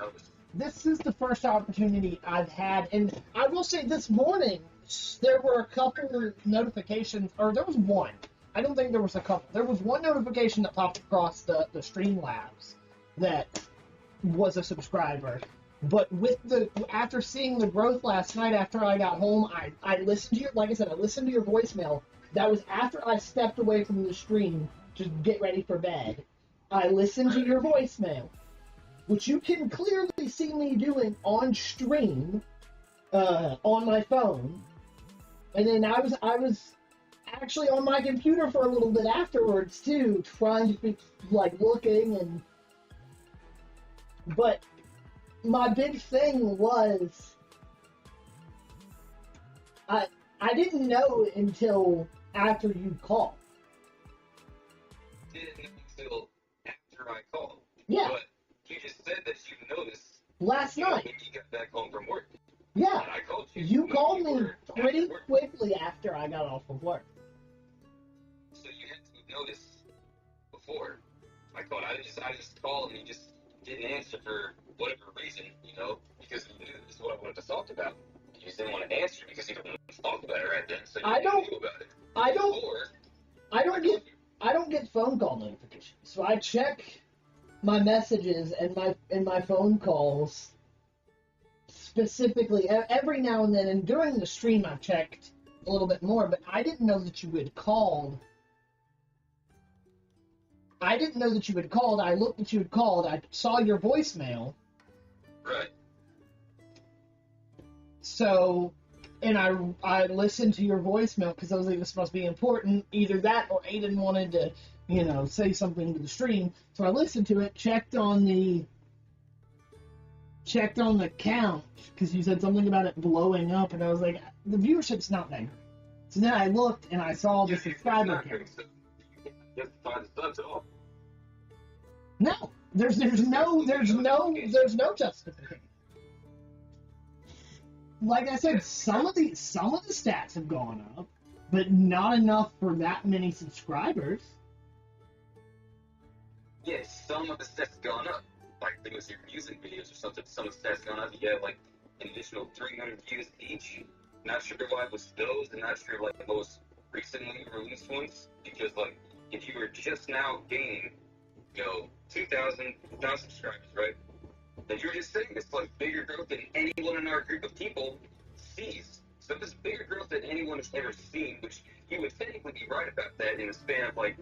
This is the first opportunity I've had, and I will say this morning there were a couple notifications, or there was one. I don't think there was a couple. There was one notification that popped across the Streamlabs that was a subscriber. But after seeing the growth last night after I got home, I listened to I listened to your voicemail. That was after I stepped away from the stream to get ready for bed. I listened to your voicemail, which you can clearly see me doing on stream, on my phone. And then I was actually on my computer for a little bit afterwards too, trying to be looking but my big thing was I didn't know until after you called. Didn't know until after I called. Yeah. But you just said that you noticed last night when you got back home from work. Yeah. And I called you. You called me pretty quickly after I got off of work. So you had to notice before I called. I just called and you just didn't answer for whatever reason, because you knew this is what I wanted to talk about. You just didn't want to answer because you don't want to talk about it right then. So you knew about it. I don't get phone call notifications. So I check my messages and my phone calls specifically every now and then, and during the stream I checked a little bit more, but I didn't know that you had called. I didn't know that you had called. I looked that you had called. I saw your voicemail. Right. So, and I listened to your voicemail because I was like, this must be important. Either that or Aiden wanted to, say something to the stream. So I listened to it, checked on the count because you said something about it blowing up, and I was like, the viewership's not that great. So then I looked and I saw the subscriber count. No, there's no justification. Like I said, some of the stats have gone up, but not enough for that many subscribers. Yes, some of the stats have gone up. Like, I think your music videos or something, some of the stats gone up. You have, like, an additional 300 views each. Not sure why it was those, and not sure, like, the most recently released ones. Because, like, if you were just now gaining, 2,000 subscribers, right? Then you're just saying it's, like, bigger growth than anyone in our group of people sees. So this bigger growth than anyone has ever seen, which you would technically be right about that in a span of, like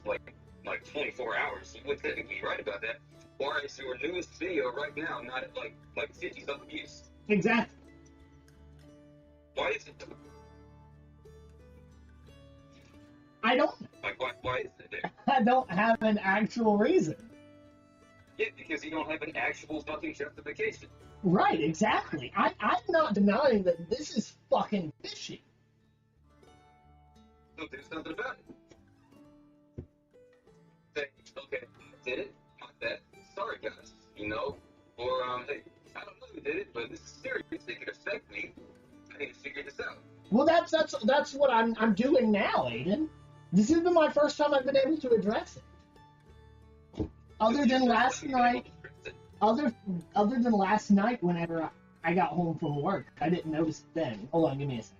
24 hours. You would technically be right about that. Why is your newest video right now not at like 50,000 views? Exactly. Why is it? I don't. Like, why is it there? I don't have an actual reason. Yeah, because you don't have an actual fucking justification. Right, exactly. I'm not denying that this is fucking fishy. So do something about it. Say, okay, I did it, my bad. Sorry, guys. Or hey, I don't know who did it, but this is serious. It could affect me. I need to figure this out. Well, that's what I'm doing now, Aiden. This has been my first time I've been able to address it. Other than last night, whenever I got home from work, I didn't notice it then. Hold on, give me a second.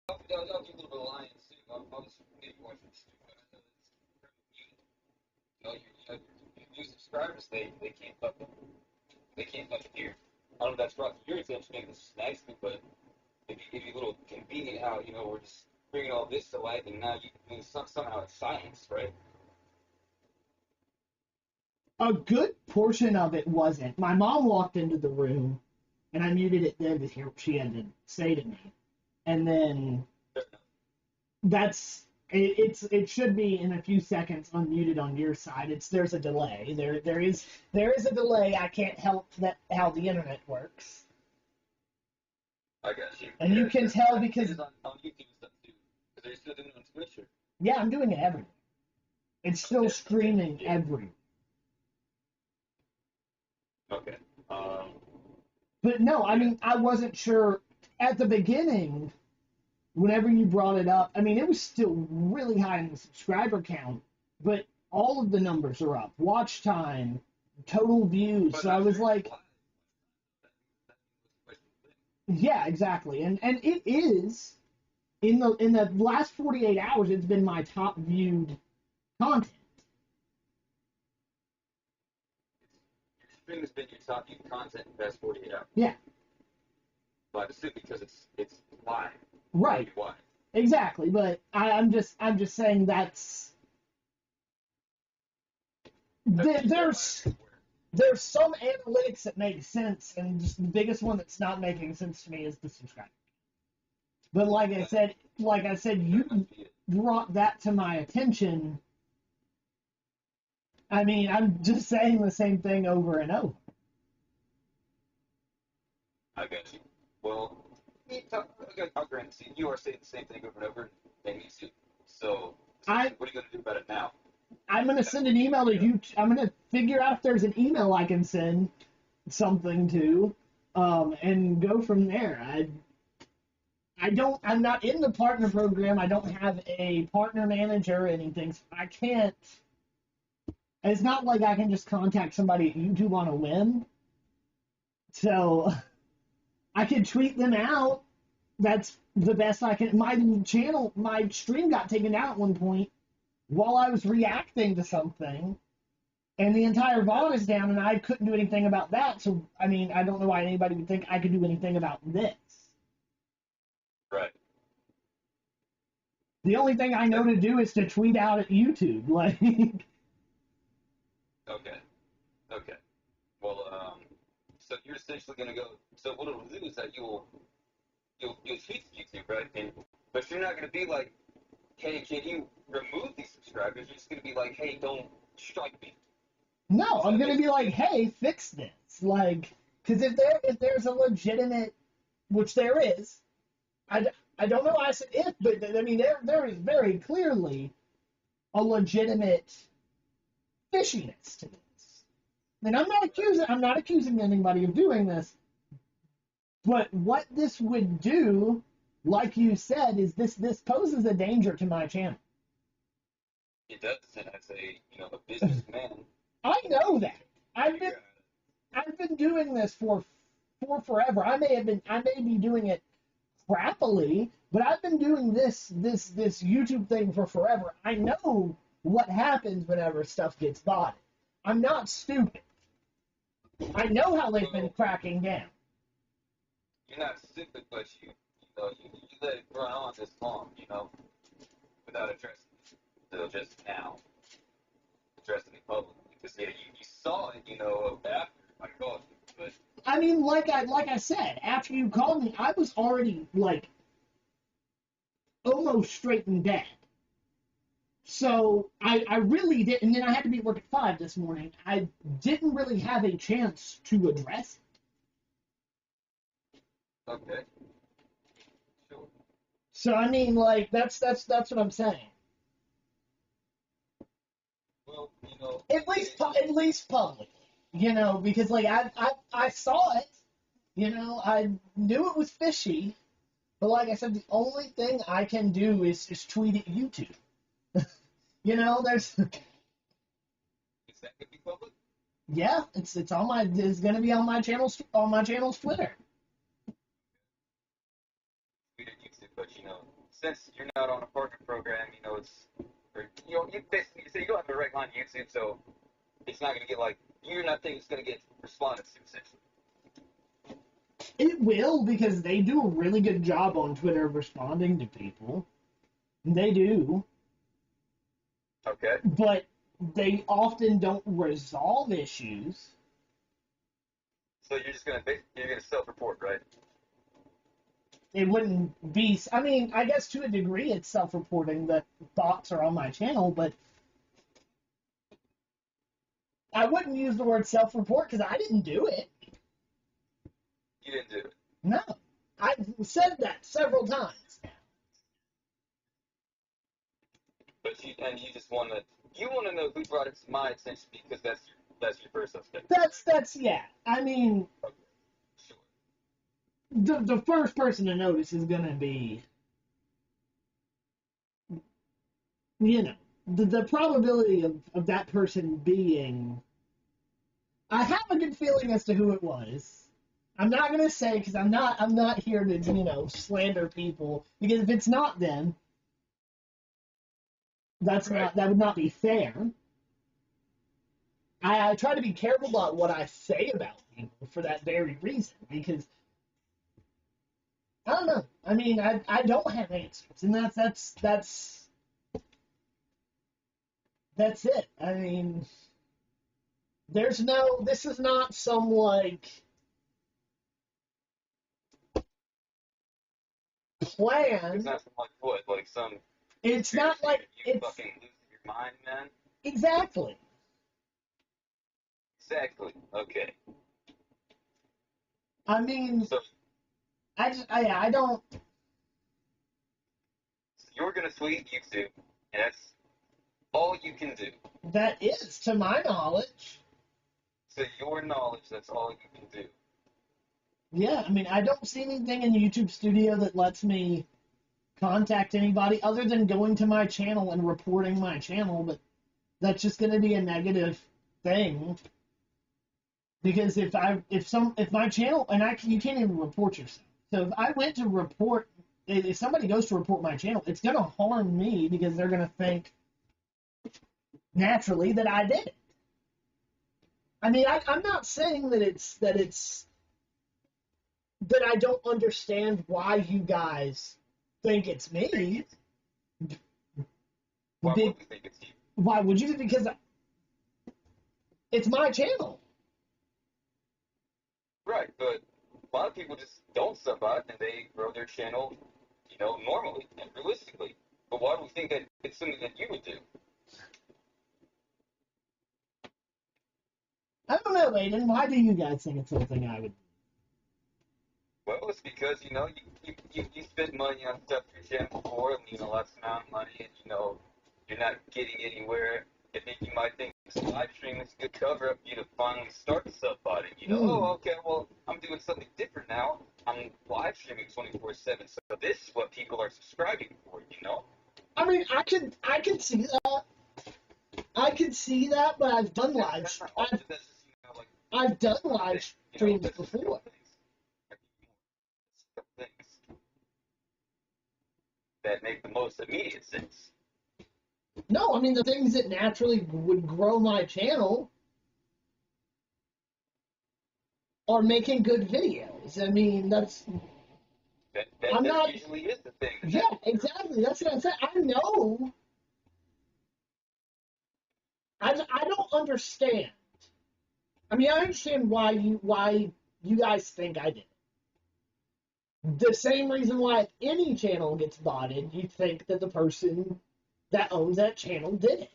I'll do a little bit of lying too. I was maybe watching this stupid. I know it's your new subscribers, they can't fucking hear. I don't know if that's brought to your attention, maybe this is nice, but it'd be a little convenient how, we're just bringing all this to life and now somehow it's science, right? A good portion of it wasn't. My mom walked into the room, and I muted it then to hear what she had to say to me. And then it should be in a few seconds unmuted on your side. There's a delay. There is a delay. I can't help how the internet works. I got you. And you can tell because on YouTube stuff too. Because they're still doing it on Twitch. Yeah, I'm doing it everywhere. It's still streaming everywhere. Okay. But no, I mean, I wasn't sure at the beginning. Whenever you brought it up, I mean, it was still really high in the subscriber count, but all of the numbers are up. Watch time, total views. So I was like, yeah, exactly. And it is in the last 48 hours, it's been my top viewed content. Your stream has been your top viewed content in the past 48 hours. Yeah. But I assume because it's live. Right. Why? Exactly, but I'm just saying there's some analytics that make sense, and just the biggest one that's not making sense to me is the subscriber. But like I said, you brought that to my attention. I mean, I'm just saying the same thing over and over. I got you. Well, I'll grant you are saying the same thing over and over, and me too. So, what are you going to do about it now? I'm going to send an email to you. I'm going to figure out if there's an email I can send something to, and go from there. I'm not in the partner program. I don't have a partner manager or anything, so I can't. It's not like I can just contact somebody at YouTube on a whim. So I can tweet them out. That's the best I can. My stream got taken out at one point while I was reacting to something, and the entire VOD is down, and I couldn't do anything about that. So, I mean, I don't know why anybody would think I could do anything about this. Right. The only thing I know to do is to tweet out at YouTube, like. Okay. Well, so you're essentially gonna go. So what it'll do is that you'll tweet to YouTube, right? But you're not gonna be like, hey, can you remove these subscribers? You're just gonna be like, hey, don't strike me. No, I'm gonna be like, hey, fix this, like, because if there's a legitimate, which there is, I don't know why I said if, but I mean there is very clearly a legitimate fishiness to this. And I'm not accusing anybody of doing this, but what this would do, like you said, is this poses a danger to my channel. It does, and as a businessman. I know that. I've been doing this for forever. I may be doing it crappily, but I've been doing this YouTube thing for forever. I know what happens whenever stuff gets bought. I'm not stupid. I know how they've been cracking down. You're not stupid, but you let it run on this long, without addressing it. So just now, addressing it publicly. Because you saw it, after I called you. But I mean, like I said, after you called me, I was already like almost straight in bed. So I really did, and then I had to be at work at 5 this morning. I didn't really have a chance to address it. Okay. Sure. So I mean, like that's what I'm saying. Well, at least publicly, because like I saw it, I knew it was fishy, but like I said, the only thing I can do is tweet at YouTube. There's. Is that gonna be public? Yeah, it's gonna be on my channel's Twitter. Tweet at YouTube, but since you're not on a partner program, you know, it's, or, you know, you basically say you don't have a direct line to YouTube, so it's not going to get like, you're not thinking it's going to get responded to, essentially. It will, because they do a really good job on Twitter of responding to people. They do. Okay. But they often don't resolve issues. So you're just going to self-report, right? It wouldn't be, I mean, I guess to a degree it's self-reporting that thoughts are on my channel, but I wouldn't use the word self-report because I didn't do it. You didn't do it. No. I've said that several times. But you just want to know who brought it to my attention because that's your first suspect. That's yeah. I mean, okay. Sure. The first person to notice is gonna be, you know, the probability of that person being. I have a good feeling as to who it was. I'm not gonna say because I'm not here to, you know, slander people, because if it's not them, that would not be fair. I try to be careful about what I say about people for that very reason, because I don't know. I mean, I don't have answers, and that's it. I mean, this is not some like plan. It's not some like what, like some. It's not like you it's fucking losing your mind, man. Exactly. Exactly. Okay. I mean, so, I don't. You're gonna tweet YouTube, and that's all you can do. That is, to my knowledge. To your knowledge, that's all you can do. Yeah, I mean, I don't see anything in YouTube Studio that lets me contact anybody other than going to my channel and reporting my channel, but that's just going to be a negative thing. Because if my channel, and you can't even report yourself. So if I went to report, if somebody goes to report my channel, it's going to harm me because they're going to think naturally that I did it. I mean, I'm not saying that I don't understand why you guys think it's me. Why would we think it's you? Why would you? Because it's my channel. Right, but a lot of people just don't sub out and they grow their channel, you know, normally and realistically. But why do we think that it's something that you would do? I don't know, Aiden. Why do you guys think it's something I would do? Well, it's because, you know, you spent money on stuff for your channel before, and, you know, lots of amount of money, and, you know, you're not getting anywhere. I think you might think this live stream is a good cover up for you to finally start the sub botting. You know, oh, okay, well, I'm doing something different now. I'm live streaming 24/7, so this is what people are subscribing for, you know? I mean, I could see that. I could see that, but I've done I've done live streams before. Things that make the most immediate sense. No, I mean, the things that naturally would grow my channel are making good videos. I mean, that usually is the thing. Yeah, exactly. That's what I'm saying. I know. I don't understand. I mean, I understand why you guys think I did it. The same reason why if any channel gets botted, you think that the person that owns that channel did it.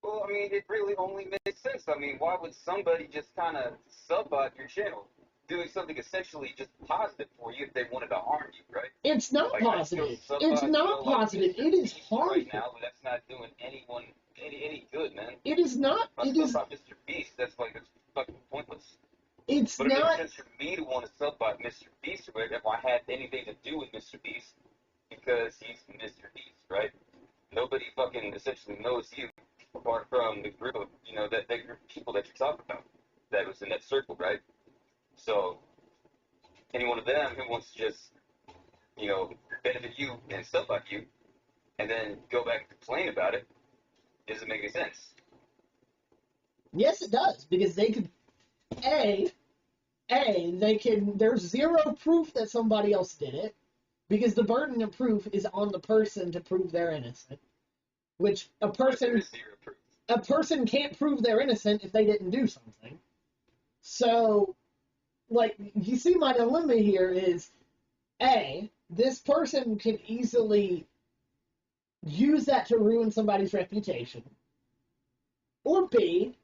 Well, I mean, it really only makes sense. I mean, why would somebody just kind of sub-bot your channel, doing something essentially just positive for you if they wanted to harm you, right? It's not positive. It's not positive. It is harmful. Right now, but that's not doing anyone any good, man. It is not. It is about Mr. Beast. That's like it's fucking pointless. It's but not. But it makes sense for me to want to sub-bot Mr. Beast or if I had anything to do with Mr. Beast because he's Mr. Beast, right? Nobody fucking essentially knows you apart from the group of, you know, that group of people that you're talking about that was in that circle, right? So any one of them who wants to just, you know, benefit you and stuff like you, and then go back and complain about it, doesn't make any sense. Yes, it does, because they could, there's zero proof that somebody else did it, because the burden of proof is on the person to prove they're innocent, which a person can't prove they're innocent if they didn't do something. So, like, you see my dilemma here is, this person can easily use that to ruin somebody's reputation, or B,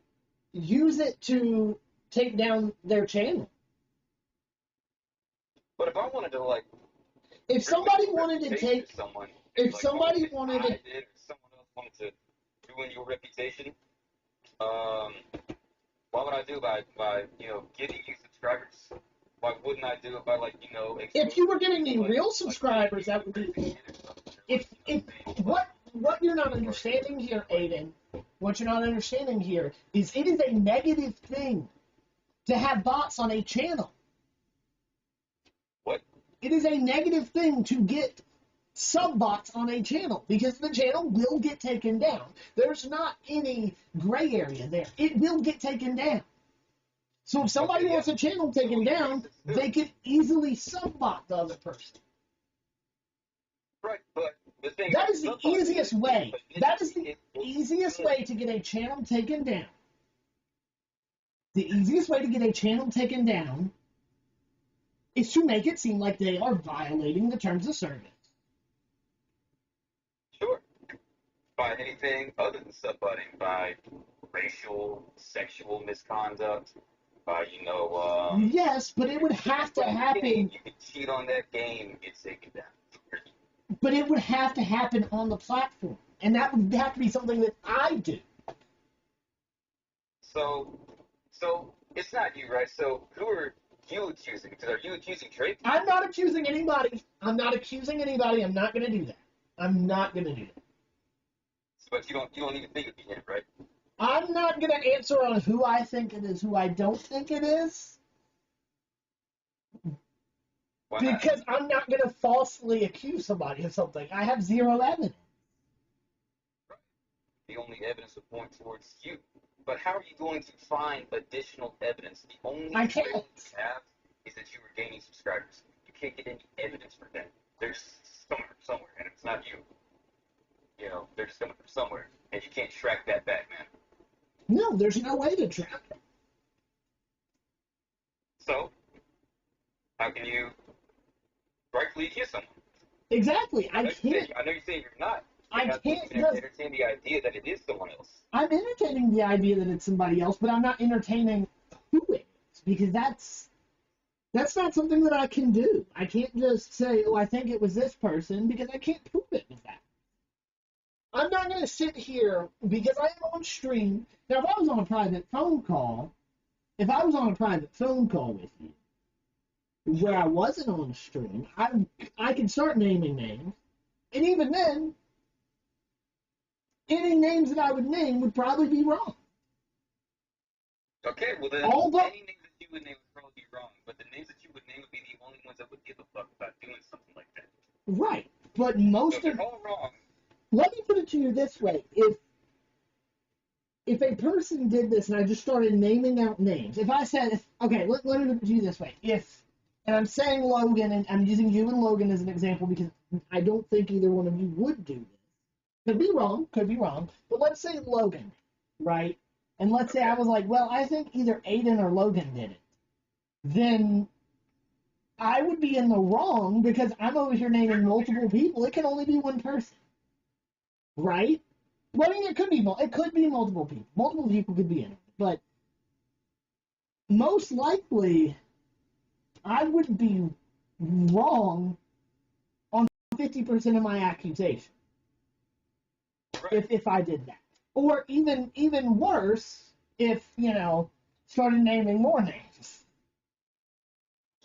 use it to take down their channel. But if I wanted to, like, if somebody wanted to take, someone, if like, somebody wanted to, I did, or someone else wanted to ruin your reputation, why would I do it by getting you subscribers? Why wouldn't I do it by, like, if you were getting me real subscribers, that would be, if what you're not understanding here, Aiden, what you're not understanding here is it is a negative thing to have bots on a channel. What? It is a negative thing to get sub-bots on a channel, because the channel will get taken down. There's not any gray area there. It will get taken down. So if somebody wants a channel taken down, they can easily sub-bot the other person. Right, but the thing that is the easiest way. That is the easiest way to get a channel taken down. The easiest way to get a channel taken down is to make it seem like they are violating the terms of service. Sure. By anything other than sub-botting, by racial, sexual misconduct, by, yes, but it would have to happen. You could cheat on that game and get taken down. But it would have to happen on the platform. And that would have to be something that I do. So it's not you, right? So who are you accusing? Because are you accusing Drake? I'm not accusing anybody. I'm not accusing anybody. I'm not going to do that. I'm not going to do that. But you don't even think it'd be him, right? I'm not going to answer on who I think it is, who I don't think it is. Why because not? I'm not going to falsely accuse somebody of something. I have zero evidence. Right. The only evidence would point towards you. But how are you going to find additional evidence? The only evidence you have is that you were gaining subscribers. You can't get any evidence for that. There's somewhere, and it's not you. They're just coming from somewhere, and you can't track that back, man. No, there's no way to track it. So, how can you rightfully accuse someone? Exactly. I know can't. I know you're saying you're not. I can't entertain the idea that it is someone else. I'm entertaining the idea that it's somebody else, but I'm not entertaining who it is, because that's not something that I can do. I can't just say, oh, I think it was this person, because I can't prove it with that. I'm not going to sit here, because I am on stream. Now, if I was on a private phone call with you, where I wasn't on stream, I could start naming names, and even then, any names that I would name would probably be wrong. Okay, well then, any names that you would name would probably be wrong, but the names that you would name would be the only ones that would give a fuck about doing something like that. Right, but most so if they're all wrong. Let me put it to you this way: if a person did this and I just started naming out names, if I said, okay, let me put it to you this way: and I'm saying Logan, and I'm using you and Logan as an example because I don't think either one of you would do this. Could be wrong, but let's say Logan, right? And let's say I was like, well, I think either Aiden or Logan did it. Then I would be in the wrong because I'm over here naming multiple people. It can only be one person, right? Well, I mean, it could be multiple people. Multiple people could be in it, but most likely I would be wrong on 50% of my accusation. If I did that. Or even worse, if, started naming more names.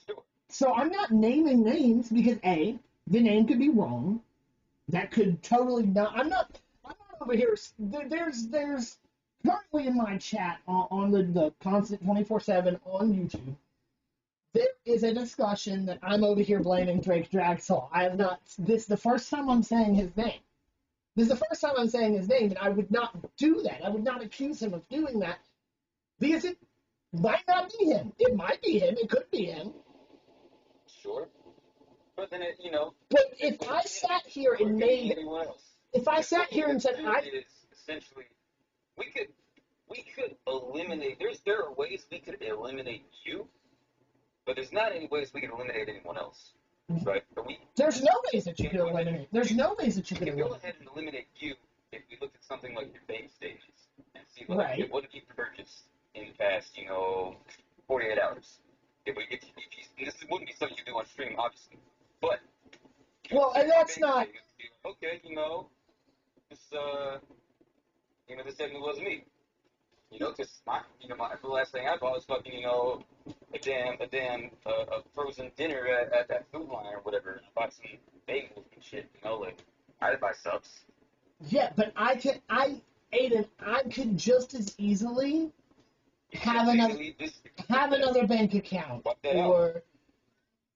Sure. So I'm not naming names because A, the name could be wrong. That could totally not, I'm not over here, there's currently in my chat on the Constant 24/7 on YouTube, there is a discussion that I'm over here blaming Drake Dragsaw. I have not. This is the first time I'm saying his name. This is the first time I'm saying his name, and I would not do that. I would not accuse him of doing that because it might not be him. It might be him. It could be him. Sure. But then, you know. But if I sat here and made. If I sat here and said, Essentially, we could eliminate. There are ways we could eliminate you, but there's not any ways we could eliminate anyone else, right? There's no ways that you could eliminate. There's no ways that you could eliminate. Go eliminate. ahead and eliminate you if we looked at something like your bank statements and see like what have you purchased in the past, 48 hours. If this wouldn't be something you do on stream, obviously, but well, and that's not okay. This definitely wasn't me. Because the last thing I bought was fucking, a frozen dinner at that Food Line or whatever. And I bought some bagels and shit, I did buy subs. Yeah, but Aiden, I could just as easily have another bank account or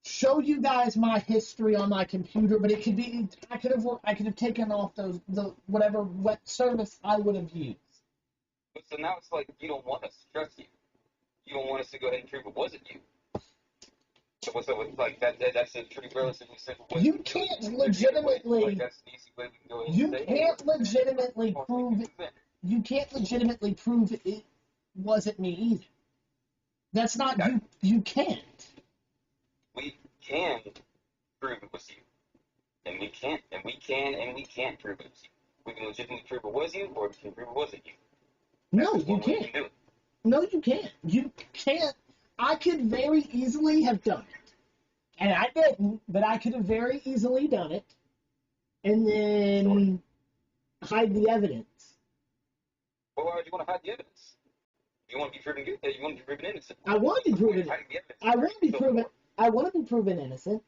show you guys my history on my computer, but it could be, I could have taken off the whatever web service I would have used. But so now it's like you don't want us to trust you. You don't want us to go ahead and prove it wasn't you. So what's up with like that? That's a pretty relatively simple way. You can't legitimately. Like that's the easy way we can go ahead You and say, can't legitimately prove it. You can't legitimately prove it wasn't me either. That's not you. You can't. We can prove it was you, and we can't prove it was you. We can legitimately prove it was you, or we can prove it wasn't you. No, you can't. No, you can't. You can't. I could very easily have done it. And I didn't, but I could have very easily done it. And then hide the evidence. Well, why would you want to hide the evidence? You want to be proven good? You want to be proven innocent? I want to be proven. I want to be proven. I want to be proven innocent.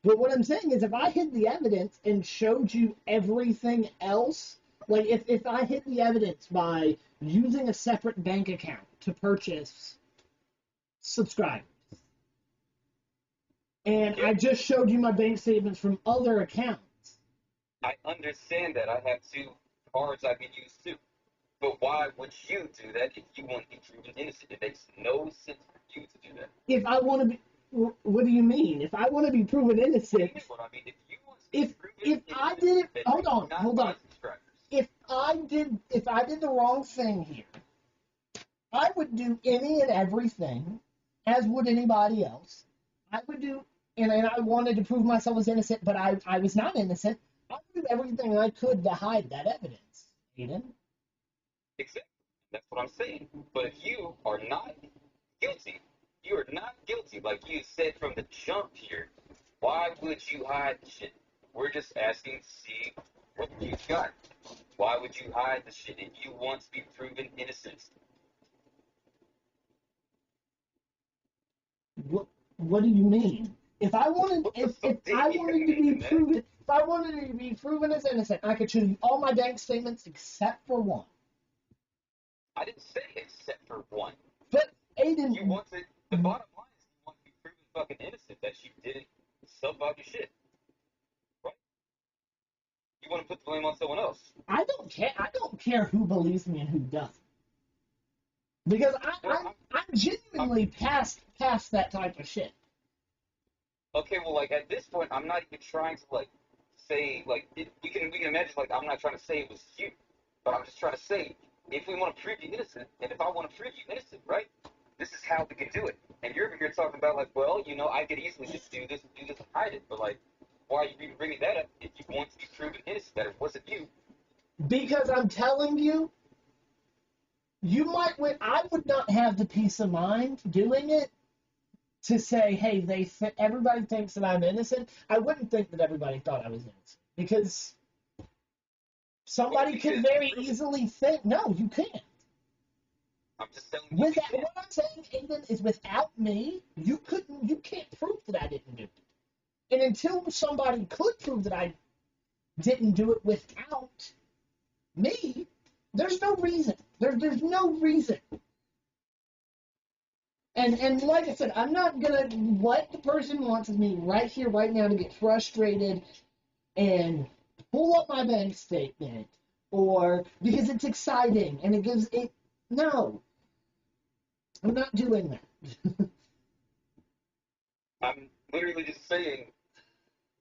But what I'm saying is, if I hid the evidence and showed you everything else, like if I hid the evidence by using a separate bank account to purchase subscribers, and I just showed you my bank statements from other accounts. I understand that. I have 2 cards I could use too. But why would you do that if you want to be proven innocent? It makes no sense for you to do that. If I want to be, what do you mean? If I want to be proven innocent, if I did it, hold on. If I did the wrong thing here, I would do any and everything, as would anybody else. I would do, and I wanted to prove myself as innocent, but I was not innocent. I would do everything I could to hide that evidence, Aiden. Exactly. That's what I'm saying. But if you are not guilty, like you said from the jump here, why would you hide the shit? We're just asking to see what you got. Why would you hide the shit if you want to be proven innocent? What do you mean? If I wanted to be proven as innocent, I could show you all my bank statements except for one. I didn't say except for one. But Aiden, the bottom line is you want to be proven fucking innocent that you didn't sub out your shit, right? You want to put the blame on someone else. I don't care. I don't care who believes me and who doesn't, because I'm genuinely past that type of shit. Okay, well, like at this point, I'm not even trying to like say like we can imagine like I'm not trying to say it was you, but I'm just trying to say if we want to prove you innocent, and if I want to prove you innocent, right? This is how we can do it. And you're over here talking about like, well, I could easily just do this and hide it, but like, why are you even bringing that up if you want to be proven innocent that it wasn't you? Because I'm telling you, I would not have the peace of mind doing it to say, hey, everybody thinks that I'm innocent. I wouldn't think that everybody thought I was innocent, because somebody could very easily think, no, you can't. I'm just telling you. What I'm saying, Aiden, is without me, you can't prove that I didn't do it. And until somebody could prove that I didn't do it without me, there's no reason. There's no reason. And like I said, I'm not gonna what the person wants is me right here, right now, to get frustrated and pull up my bank statement, or because it's exciting and it gives it. No, I'm not doing that. I'm literally just saying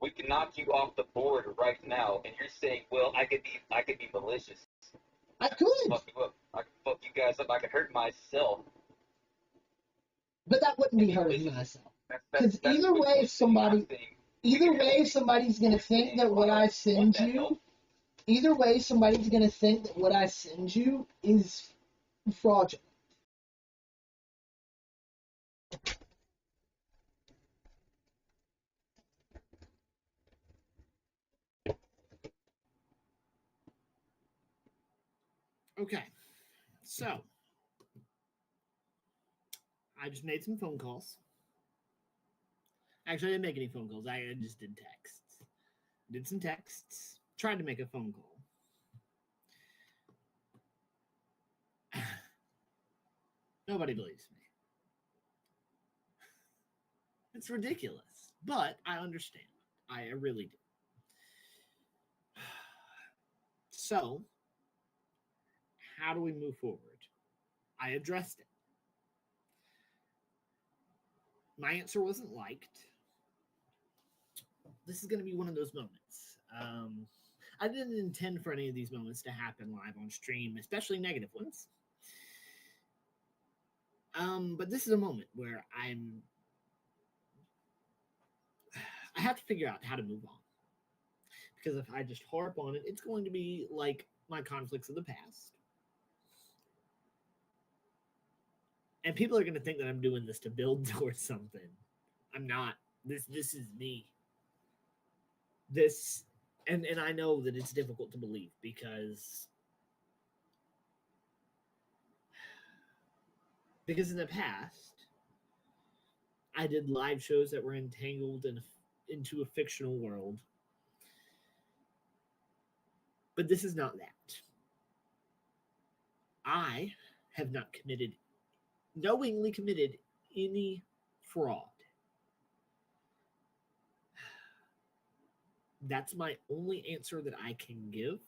we can knock you off the board right now, and you're saying, well, I could be malicious. I could. Fuck you up. I could fuck you guys up. I could hurt myself. But that wouldn't be hurting myself. Because either way, if somebody's gonna think that what I send you, either way, somebody's gonna think that what I send you is fraudulent. Okay, so I just made some phone calls. Actually, I didn't make any phone calls. I just did texts. Did some texts. Tried to make a phone call. Nobody believes me. It's ridiculous, but I understand. I really do. So, how do we move forward? I addressed it. My answer wasn't liked. This is going to be one of those moments. I didn't intend for any of these moments to happen live on stream, especially negative ones. But this is a moment where I have to figure out how to move on. Because if I just harp on it, it's going to be like my conflicts of the past. And people are going to think that I'm doing this to build towards something. I'm not. This is me. This, and I know that it's difficult to believe because in the past, I did live shows that were entangled into a fictional world. But this is not that. I have not knowingly committed any fraud. That's my only answer that I can give.